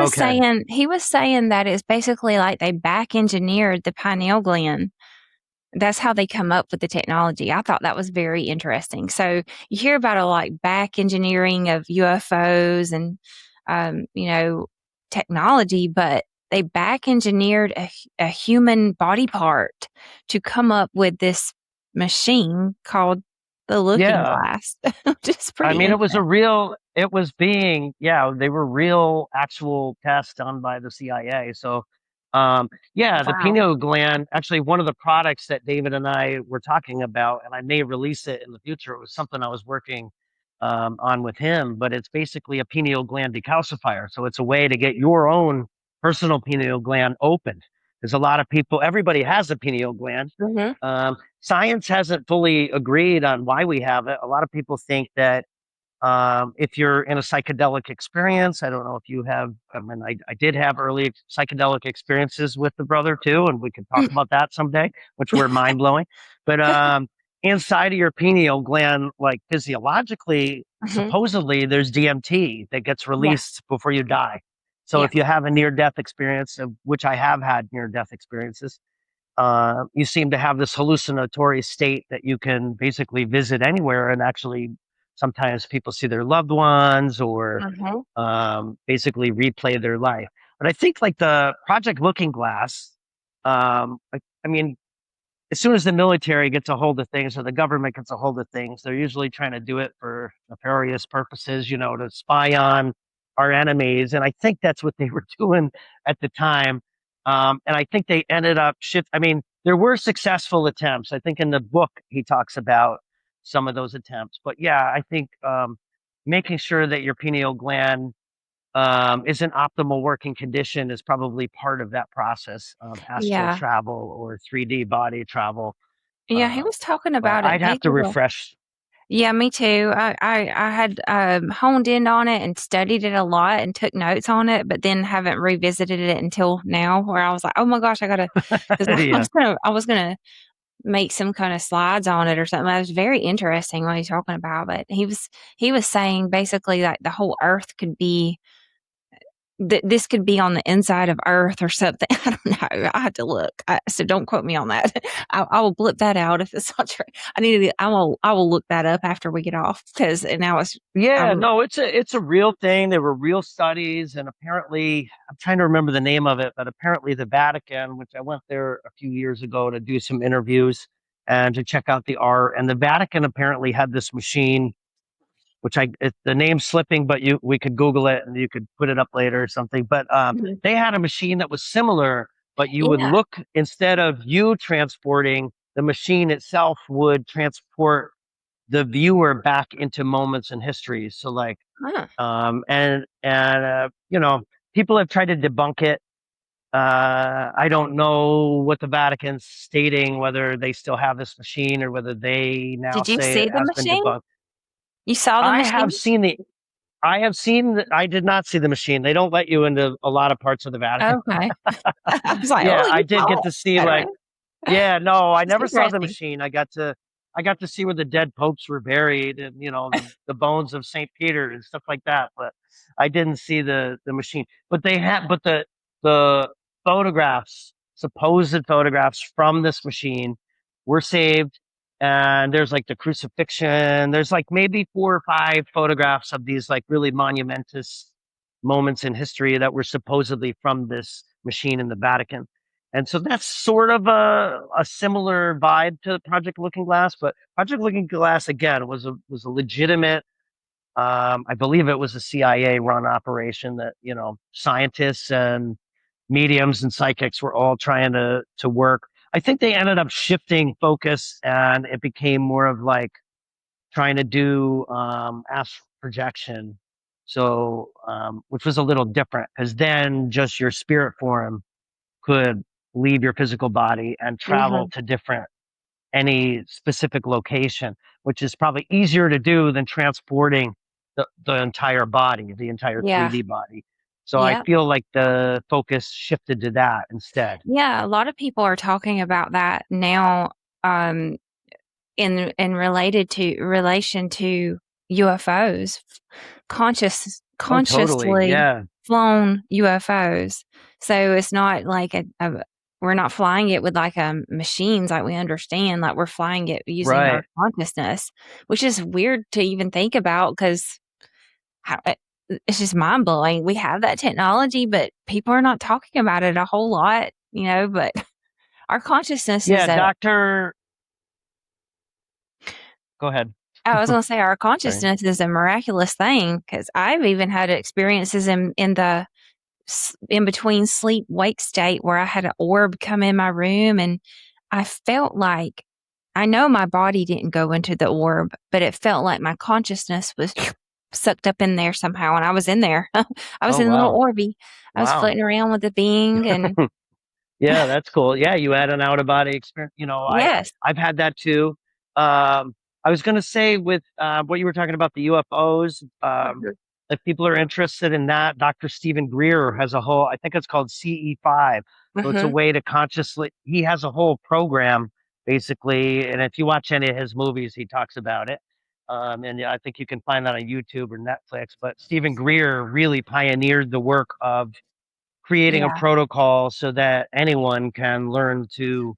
was saying that it's basically like they back engineered the pineal gland. That's how they come up with the technology. I thought that was very interesting. So you hear about a like back engineering of UFOs and you know, technology, but they back engineered a human body part to come up with this machine called the Looking Yeah. Glass, which is I pretty mean, interesting. they were real actual tests done by the CIA. So, yeah, the Wow. pineal gland, actually one of the products that David and I were talking about, and I may release it in the future. It was something I was working on with him, but it's basically a pineal gland decalcifier. So it's a way to get your own personal pineal gland opened. There's a lot of people, everybody has a pineal gland. Mhm. Science hasn't fully agreed on why we have it. A lot of people think that if you're in a psychedelic experience, I don't know if you have, I mean, I did have early psychedelic experiences with the brother too, and we could talk about that someday, which were mind blowing. But inside of your pineal gland, like physiologically, Mhm. supposedly there's DMT that gets Yeah. released before you die. So Yeah. if you have a near death experience, of which I have had near death experiences, you seem to have this hallucinatory state that you can basically visit anywhere and actually sometimes people see their loved ones or Mhm. basically replay their life. But I think like the Project Looking Glass, I mean, as soon as the military gets a hold of things or the government gets a hold of things, they're usually trying to do it for nefarious purposes, to spy on our enemies. And I think that's what they were doing at the time. And I think they ended up shift. I mean, there were successful attempts. I think in the book he talks about some of those attempts. But yeah, I think making sure that your pineal gland is in optimal working condition is probably part of that process of astral Yeah. travel or 3D body travel. Yeah, he was talking But about it I'd have to basically. refresh. Yeah, me too. I had honed in on it and studied it a lot and took notes on it, but then haven't revisited it until now, where I was like, oh my gosh, I gotta, because Yeah. I was gonna make some kind of slides on it or something. It was very interesting what he's talking about, but he was saying basically that the whole Earth could be this could be on the inside of Earth or something. I don't know. I have to look. So don't quote me on that. I will blip that out if it's not true. I will look that up after we get off because now it's. Yeah, I'm, no, it's a real thing. There were real studies, and apparently, I'm trying to remember the name of it, but apparently the Vatican, which I went there a few years ago to do some interviews and to check out the art, and the Vatican apparently had this machine, which the name's slipping, but we could Google it and you could put it up later or something. But Mhm. they had a machine that was similar, but you would Yeah. look instead of you transporting, the machine itself would transport the viewer back into moments in history. So like, Huh. you know, people have tried to debunk it. I don't know what the Vatican's stating, whether they still have this machine or whether they now Did you say see it the has been machine? debunked. You saw the I machine? have seen the, I have seen, I did not see the machine. They don't let you into a lot of parts of the Vatican. Okay. I was like, Yeah, oh, I you did saw get it. to see I don't like, know. yeah, no, I It's never saw the interesting. machine. I got to see where the dead popes were buried and, you know, the bones of St. Peter and stuff like that. But I didn't see the machine. But they had, but the photographs, supposed photographs from this machine were saved. And there's like the crucifixion. There's like maybe 4 or 5 photographs of these like really monumentous moments in history that were supposedly from this machine in the Vatican. And so that's sort of a similar vibe to Project Looking Glass, but Project Looking Glass again was a legitimate. I believe it was a CIA run operation that scientists and mediums and psychics were all trying to work. I think they ended up shifting focus, and it became more of like trying to do astral projection. So, which was a little different because then just your spirit form could leave your physical body and travel Hmm. to any specific location, which is probably easier to do than transporting the entire body, the entire Yeah. 3D body. So I Yeah. feel like the focus shifted to that instead. Yeah. A lot of people are talking about that now. Um, in related to relation to UFOs, Oh, totally. consciously Yeah. flown UFOs. So it's not like we're not flying it with like machines like we understand, like we're flying it using Right. our consciousness, which is weird to even think about because it's just mind blowing. We have that technology, but people are not talking about it a whole lot, but our consciousness Yeah. is a Doctor, go ahead. I was going to say our Sorry. consciousness is a miraculous thing because I've even had experiences in the in between sleep wake state where I had an orb come in my room and I felt like I know my body didn't go into the orb, but it felt like my consciousness was sucked up in there somehow, and I was in there. I was Oh, in a little wow. orby. I was Wow. floating around with the being, and Yeah, that's cool. Yeah, you had an out of body experience. yes, I've had that too. I was gonna say with what you were talking about the UFOs. If people are interested in that, Dr. Stephen Greer has a whole. I think it's called CE5. So it's a mm-hmm. way to consciously. He has a whole program basically, and if you watch any of his movies, he talks about it. And yeah, I think you can find that on YouTube or Netflix. But Stephen Greer really pioneered the work of creating a Yeah, protocol so that anyone can learn to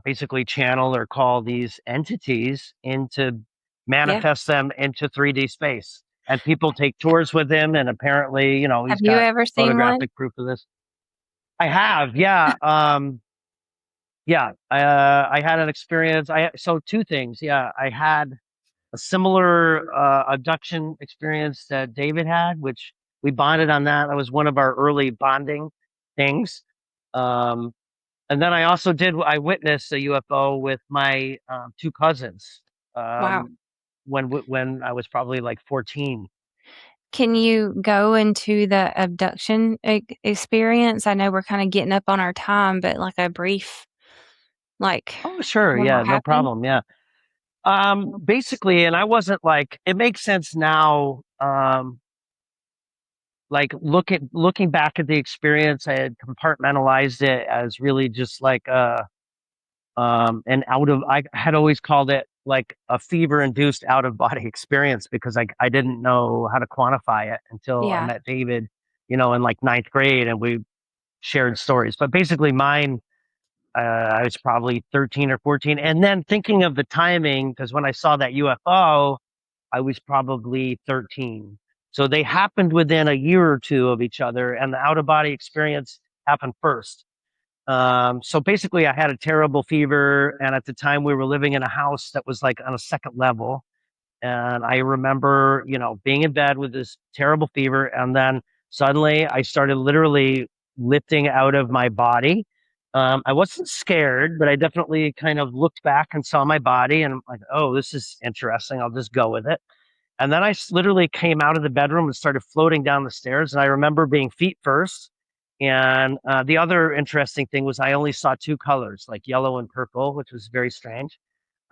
basically channel or call these entities into yeah. manifest them into 3D space. And people take tours with him, and apparently, Have he's you got ever seen one? photographic proof of this. I have, yeah, yeah. I had an experience. So 2 things. Yeah, I had a similar abduction experience that David had, which we bonded on that. That was one of our early bonding things. Um, and then I witnessed a UFO with my 2 cousins. Wow. Um, when I was probably like 14. Can you go into the abduction experience? I know we're kind of getting up on our time, but like a brief, like Oh, sure. what Yeah, no happened? problem. Yeah. Basically, and I wasn't like, it makes sense now. Like looking back at the experience, I had compartmentalized it as really just like I had always called it like a fever induced out of body experience because I didn't know how to quantify it until I Yeah. met David, in like ninth grade, and we shared stories. But basically mine, I was probably 13 or 14. And then thinking of the timing, because when I saw that UFO, I was probably 13. So they happened within a year or two of each other, and the out of body experience happened first. So basically, I had a terrible fever, and at the time, we were living in a house that was like on a second level. And I remember, being in bed with this terrible fever, and then suddenly I started literally lifting out of my body. I wasn't scared, but I definitely kind of looked back and saw my body, and I'm like, oh, this is interesting. I'll just go with it. And then I literally came out of the bedroom and started floating down the stairs. And I remember being feet first. And the other interesting thing was I only saw two colors, like yellow and purple, which was very strange.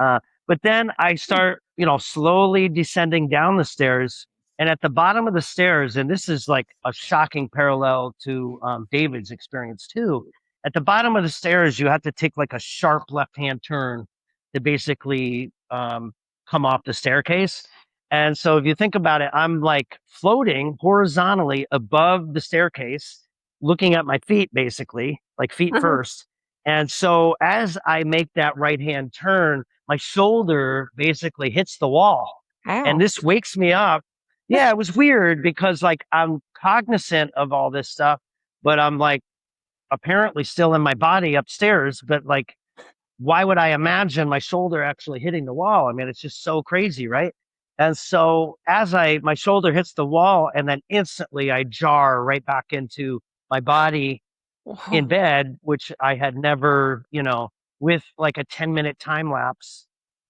Uh, but then I start, slowly descending down the stairs. And at the bottom of the stairs, and this is like a shocking parallel to David's experience too. At the bottom of the stairs, you have to take like a sharp left hand turn to basically come off the staircase. And so if you think about it, I'm like floating horizontally above the staircase, looking at my feet, basically, like feet Uh-huh. first. And so as I make that right hand turn, my shoulder basically hits the wall. And Ow. this wakes me up. Yeah, it was weird because like I'm cognizant of all this stuff, but I'm like apparently still in my body upstairs. But like, why would I imagine my shoulder actually hitting the wall? I mean, it's just so crazy, right? And so as my shoulder hits the wall, and then instantly I jar right back into my body in Whoa. bed, which I had never, with like a 10-minute time lapse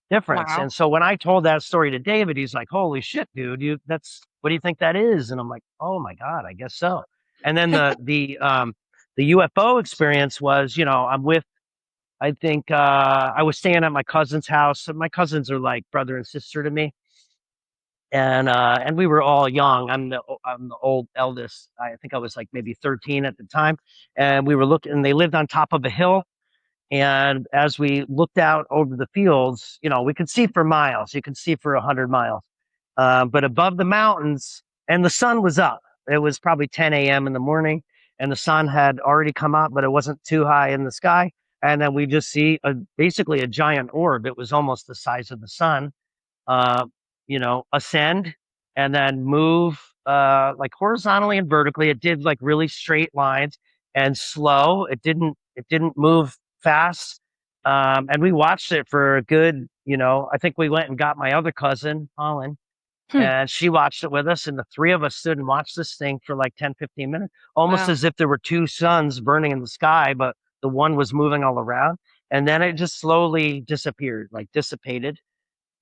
difference. Wow. And so when I told that story to David, he's like, holy shit, dude, what do you think that is? And I'm like, oh my God, I guess so. And then the UFO experience was, I'm with, I think, I was staying at my cousin's house. My cousins are like brother and sister to me. And we were all young. I'm the old eldest. I think I was like maybe 13 at the time. And we were looking, and they lived on top of a hill. And as we looked out over the fields, we could see for miles. You could see for 100 miles. But above the mountains, and the sun was up. It was probably 10 a.m. in the morning, and the sun had already come up, but it wasn't too high in the sky. And then we just see basically a giant orb. It was almost the size of the sun, uh, ascend and then move like horizontally and vertically. It did like really straight lines and slow. It didn't move fast. And we watched it for a good, I think we went and got my other cousin, Holland, Hmm. and she watched it with us. And the three of us stood and watched this thing for like 10, 15 minutes, almost Wow. as if there were two suns burning in the sky, but the one was moving all around. And then it just slowly disappeared, like dissipated.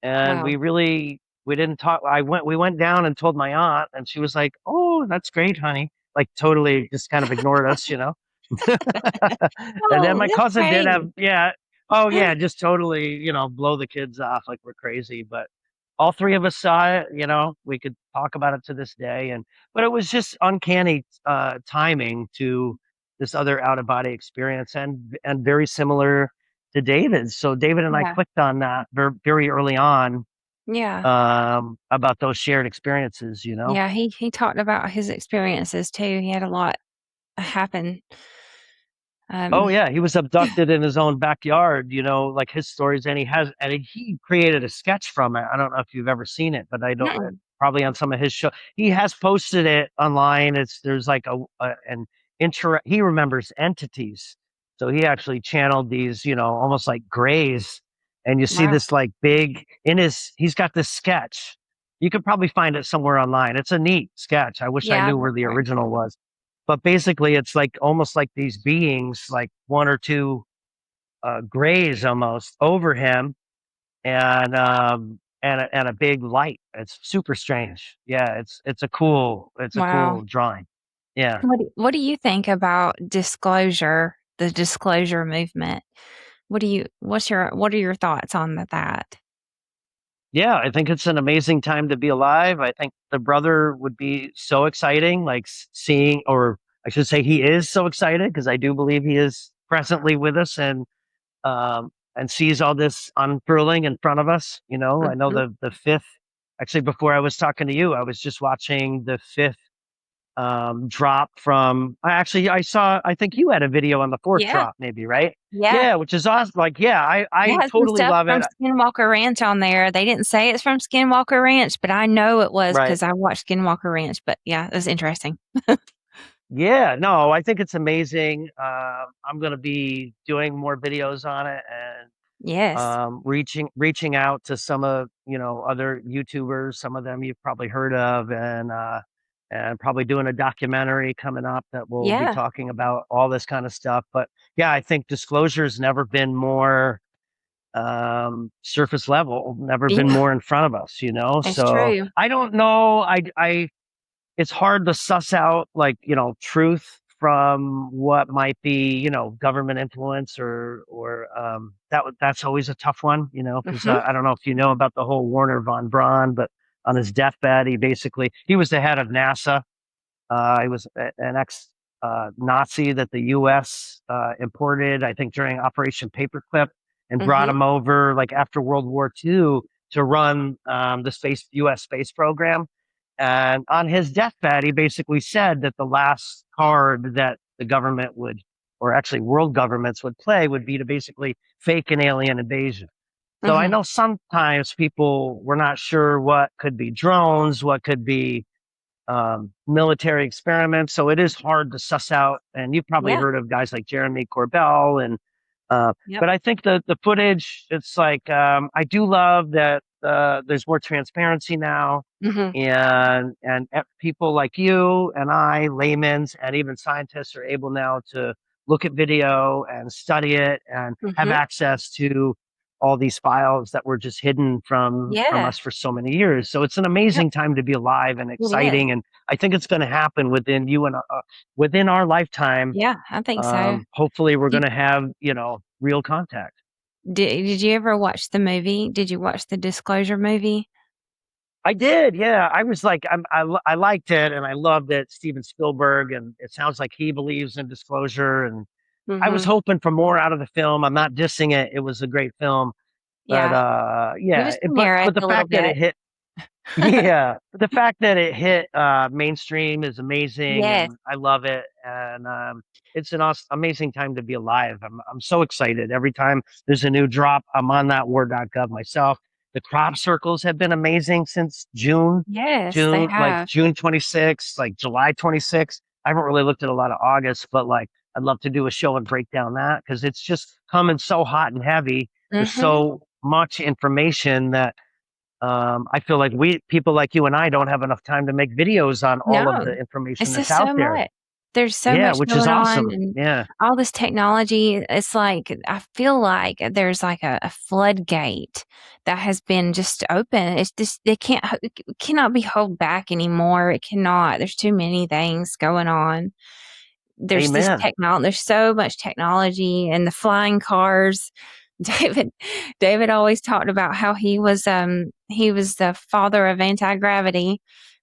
And Wow. we didn't talk. We went down and told my aunt, and she was like, oh, that's great, honey, like totally just kind of ignored us. And then Oh, my that's cousin did great. have, yeah, oh yeah, just totally, blow the kids off like we're crazy. But all three of us saw it. We could talk about it to this day. But it was just uncanny timing to this other out of body experience, and very similar to David. So David and I Yeah. clicked on that very, very early on, Yeah. about those shared experiences. Yeah. He talked about his experiences too. He had a lot happen. Oh Um, yeah, he was abducted in his own backyard, like his stories, and he created a sketch from it. I don't know if you've ever seen it, but I don't, mm-mm. probably on some of his show. He has posted it online. There's like an he remembers entities. So he actually channeled these, almost like grays, and you see Wow. this like big he's got this sketch. You could probably find it somewhere online. It's a neat sketch. I wish I Yeah. knew I'd where look the for it. original was, but basically it's like almost like these beings, like one or two grays almost over him. And and a big light. It's super strange. Yeah, it's a cool Wow. drawing. Yeah. What do you think about disclosure, the disclosure movement? What are your thoughts on that? Yeah, I think it's an amazing time to be alive. I think the brother would be so exciting, like seeing, or I should say, he is so excited because I do believe he is presently with us and sees all this unfurling in front of us. You know, I know Mhm. the fifth. Actually, before I was talking to you, I was just watching the fifth drop from. I saw. I think you had a video on the fourth Yeah. drop, maybe, right? Yeah. Yeah, which is awesome. Like, yeah, It I has some totally stuff love from it. Skinwalker Ranch on there. They didn't say it's from Skinwalker Ranch, but I know it was Right. because I watched Skinwalker Ranch. But yeah, it was interesting. Yeah, no, I think it's amazing. I'm going to be doing more videos on it and Yes. reaching out to some of other YouTubers. Some of them you've probably heard of, and probably doing a documentary coming up that will be Yeah. talking about all this kind of stuff. But yeah, I think disclosure's never been more surface level, never been Yeah. more in front of us. It's So true. I don't know. I it's hard to suss out like truth from what might be government influence or that's always a tough one because Hmm. I don't know if you know about the whole Warner von Braun, but on his deathbed he was the head of NASA. He was an ex Nazi that the U.S. Imported, I think, during Operation Paperclip, and brought Hmm. him over like after World War II to run the U.S. space program. And on his deathbed, he basically said that the last card that the government would, or actually world governments would play, would be to basically fake an alien invasion. So I Hmm. know sometimes people were not sure what could be drones, what could be military experiments. So it is hard to suss out. And you've probably Yeah. heard of guys like Jeremy Corbell and Yep. but I think the footage, it's like I do love that there's more transparency now, Hmm. and people like you and I, laymen's, and even scientists are able now to look at video and study it and have Hmm. access to all these files that were just hidden from Yeah. us for so many years. So it's an Yep. amazing time to be alive and It is. exciting, and I think it's going to happen within our lifetime. Yeah, I think so. Hopefully we're Did, going to have real contact. did you ever watch the movie? Did you watch the Disclosure movie? I did, yeah. I was like, I liked it, and I loved it. Steven Spielberg, and it sounds like he believes in disclosure. And I was Hmm. hoping for more out of the film. I'm not dissing it; it was a great film, but Yeah, it yeah. was But generic the a little fact that bit. it hit, yeah, the fact that it hit mainstream is amazing, Yes. and I love it. And it's an amazing time to be alive. I'm so excited every time there's a new drop. I'm on that war.gov myself. The crop circles have been amazing since Yes, they Like have. June 26th, like July 26th. I haven't really looked at a lot of August, but like I'd love to do a show and break down that because it's just coming so hot and heavy. There's Hmm. so much information that I feel like people like you and I don't have enough time to make videos on all of No, the information it's that's just out so there. much. There's so Yeah, much which is going on awesome. and Yeah. all this technology. It's like I feel like there's like a floodgate that has been just open. It's just it cannot be held back anymore. It cannot. There's too many things going on. Amen. There's so much technology and the flying cars. David David always talked about how he was the father of anti-gravity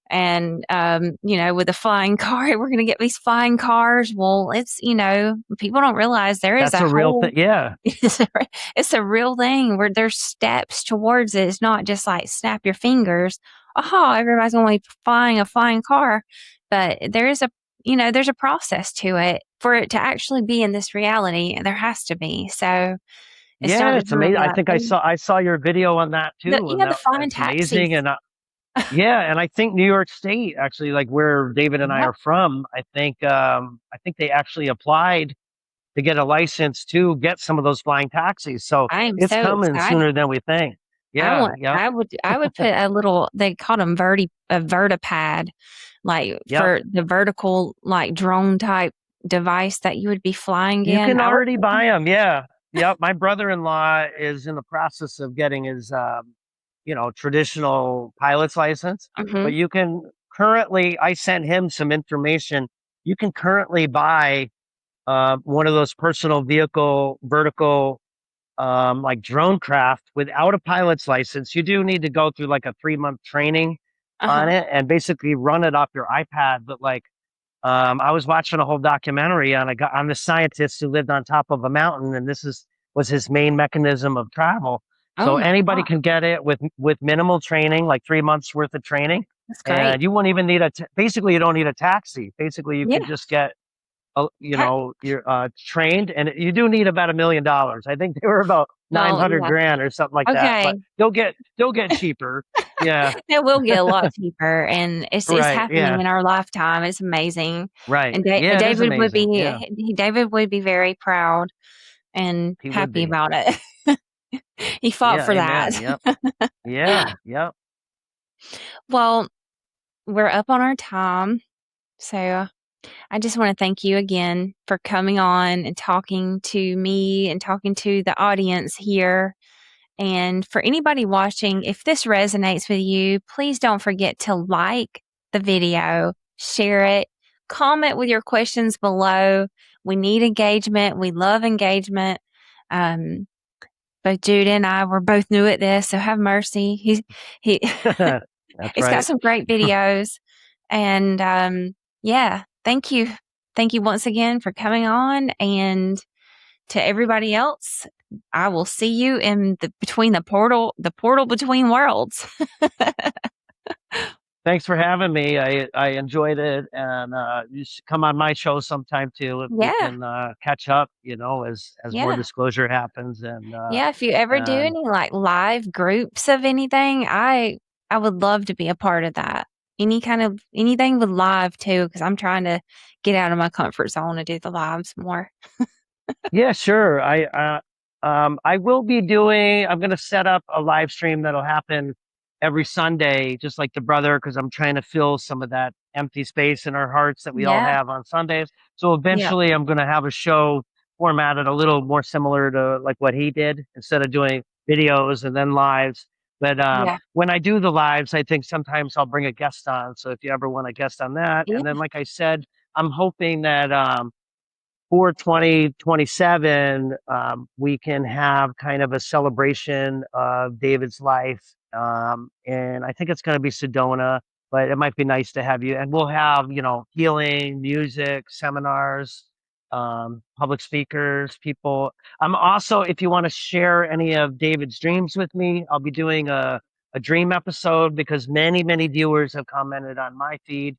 and with a flying car we're going to get these flying cars. Well, it's people don't realize there is That's a a real whole thing. Yeah. it's a real thing where there's steps towards it. It's not just like snap your fingers, aha, everybody's going to be flying a flying car. But there's a process to it for it to actually be in this reality. There has to be. So it's not Yeah, just it's going to amazing. be I like, think oh, I saw your video on that too, and the flying that's amazing. taxis. And yeah, and I think New York State, actually, like where David and I Yep. are from, I think they actually applied to get a license to get some of those flying taxis. So I am it's so coming excited. sooner than we think. Yeah, yep, I would put a little, they called them a vertipad, like yep. for the vertical, like drone type device that you would be flying You in. can I would already put buy them. Yeah, yep. My brother-in-law is in the process of getting his traditional pilot's license, Mm-hmm. but you can currently, I sent him some information. You can currently buy one of those personal vehicle vertical like drone craft without a pilot's license. You do need to go through like a 3-month training on Uh-huh. it and basically run it off your iPad. But like, I was watching a whole documentary on the scientist who lived on top of a mountain, and was his main mechanism of travel. Oh So my anybody God. can get it with minimal training, like 3 months worth of training, That's great. and you won't even need basically you don't need a taxi. Basically, you could Yeah. just get Ha- you're trained, and you do need about $1 million. I think they were about nine Well, hundred yeah. grand or something like that, Okay. but they'll get cheaper. Yeah, It will get a lot cheaper, and it's right. happening Yeah, in our lifetime. It's amazing. right. And Yeah, it is David would amazing. be Yeah, David would be very proud and he would happy be. about it. He fought Yeah, for that. amen. Yep. Yeah, yep. Well, we're up on our time. So I just want to thank you again for coming on and talking to me and talking to the audience here. And for anybody watching, if this resonates with you, please don't forget to like the video, share it, comment with your questions below. We need engagement. We love engagement. Both Jude and I were both new at this, so have mercy. He That's he's got right. some great videos, and yeah, thank you, once again for coming on, and to everybody else, I will see you in the portal between worlds. Thanks for having me. I enjoyed it, and you should come on my show sometime too if we Yeah, can catch up. As more yeah, disclosure happens, and yeah. If you ever do and any like live groups of anything, I would love to be a part of that. Any kind of anything with live too, because I'm trying to get out of my comfort zone to do the lives more. yeah, sure. I will be doing. I'm going to set up a live stream that'll happen every Sunday, just like the brother, because I'm trying to fill some of that empty space in our hearts that we all Yeah, have on Sundays. So yeah, eventually, I'm going to have a show formatted a little more similar to like what he did, instead of doing videos and then lives. But yeah, when I do the lives, I think sometimes I'll bring a guest on. So if you ever want a guest on that, and then yeah. like I said, I'm hoping that for 2027, we can have kind of a celebration of David's life. And I think it's going to be Sedona, but it might be nice to have you. And we'll have, healing, music, seminars, public speakers, people. I'm also, if you want to share any of David's dreams with me, I'll be doing a dream episode, because many, many viewers have commented on my feed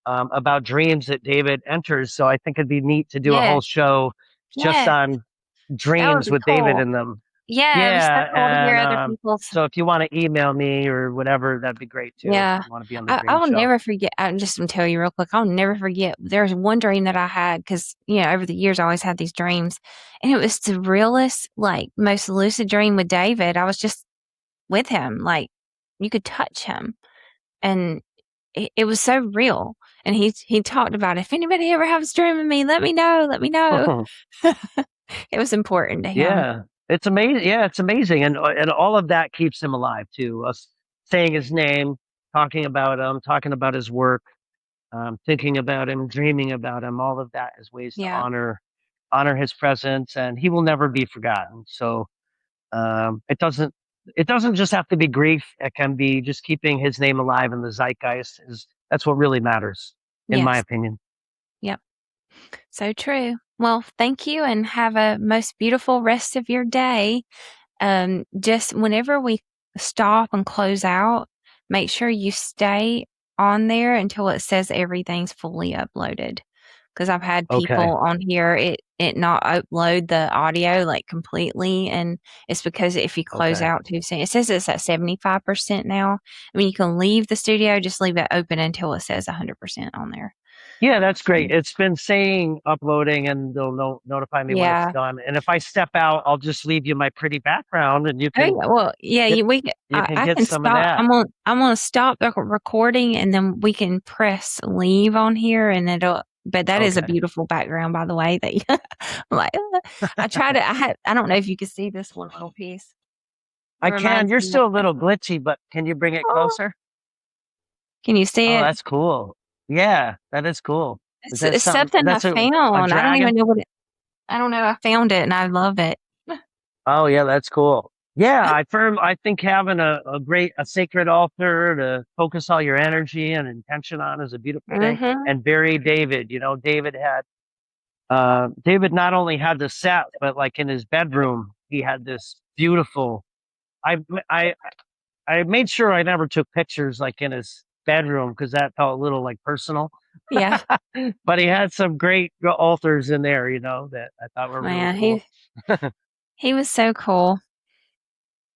about dreams that David enters. So I think it'd be neat to do a whole Yes, show just yes. on That would dreams be with David cool. in them. Yeah, it was so Yeah, cool to hear and other people's. so if you want to email me or whatever, that'd be great too. If Yeah. you want to be on the I dream will show. never forget. I'm just going to tell you real quick. I'll never forget. There's one dream that I had because, over the years, I always had these dreams. And it was the realest, like, most lucid dream with David. I was just with him. Like, you could touch him. And it was so real. And he talked about, if anybody ever has a dream of me, let me know. Let me know. It was important to him. Yeah, it's amazing. Yeah, it's amazing, and all of that keeps him alive too. Us saying his name, talking about him, talking about his work, thinking about him, dreaming about him. All of that is ways to Yeah. honor his presence, and he will never be forgotten. So it doesn't just have to be grief. It can be just keeping his name alive in the zeitgeist. That's what really matters, in my Yes. opinion. Yep. So true. Well, thank you and have a most beautiful rest of your day. Just whenever we stop and close out, make sure you stay on there until it says everything's fully uploaded. Because I've had Okay. people on here, it not upload the audio like completely. And it's because if you close Okay. out too soon, it says it's at 75% now. I mean, you can leave the studio, just leave it open until it says 100% on there. Yeah, that's great. Um, It's been saying uploading, and they'll notify me when it's yeah. done. And if I step out, I'll just leave you my pretty background, and you Oh, can yeah. Well, yeah, get you I, can I get can some of stop. that. I'm gonna stop the recording and then we can press leave on here and but that is a Okay. beautiful background, by the way, that I'm like, I don't know if you can see this one little piece. I can. reminds You're me of still a that. little glitchy, but can you bring it Oh, closer? can you see Oh, it? that's cool. Yeah, that is cool. Is that It's something something I that's a found. I don't even dragon? know what it I don't know. I found it and I love it. Oh yeah, that's cool. Yeah, I think having a sacred altar to focus all your energy and intention on is a beautiful thing. Mhm. And bury David, David not only had the set, but like in his bedroom, he had this beautiful I I I made sure I never took pictures like in his bedroom because that felt a little like personal. Yeah. But he had some great altars in there, that I thought were really Man, cool. he was so cool.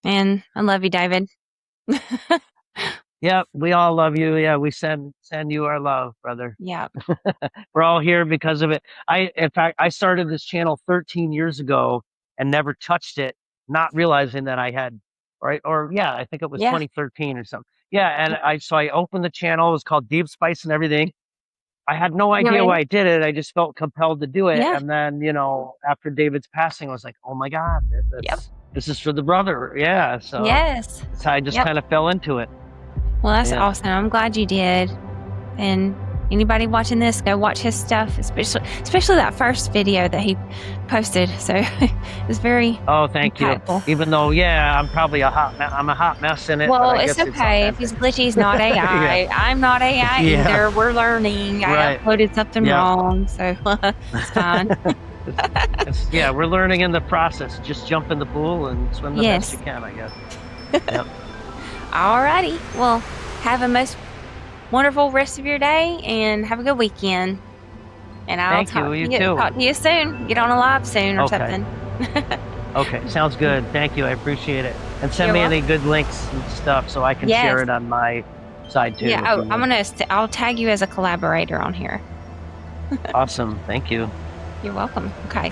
And I love you, David. Yep, we all love you. Yeah, we send you our love, brother. Yeah. We're all here because of it. In fact, I started this channel 13 years ago and never touched it, not realizing that I had, right? Or yeah, I think it was Yeah. 2013 or something. Yeah, and I opened the channel. It was called Deep Spice and everything. I had no You idea ready? why I did it. I just felt compelled to do it. Yeah. And then, after David's passing, I was like, oh my God, Yep. this is for the brother. Yeah. So Yes. that's how I just Yep. kind of fell into it. Well, that's Yeah. awesome. I'm glad you did. And anybody watching this, go watch his stuff, especially that first video that he posted. So it's very Oh, thank impactful. you. Even though, yeah, I'm a hot mess in it, but Well, I it's guess it's okay. If authentic. he's glitchy, he's not AI. Yeah. I'm not AI Yeah. either. We're learning. I Right. uploaded something Yep. wrong, so it's fine. Yeah, we're learning in the process. Just jump in the pool and swim the best Yes. you can, I guess. Yep. Alrighty. Well, have a most wonderful rest of your day and have a good weekend. And I'll Thank you. You too. talk to you soon. Get on a live soon or Okay. something. Okay, sounds good. Thank you. I appreciate it. And send You're me welcome. any good links and stuff so I can Yes. share it on my side too. Yeah. if Oh, you would. I'll tag you as a collaborator on here. Awesome. Thank you. You're welcome. Okay.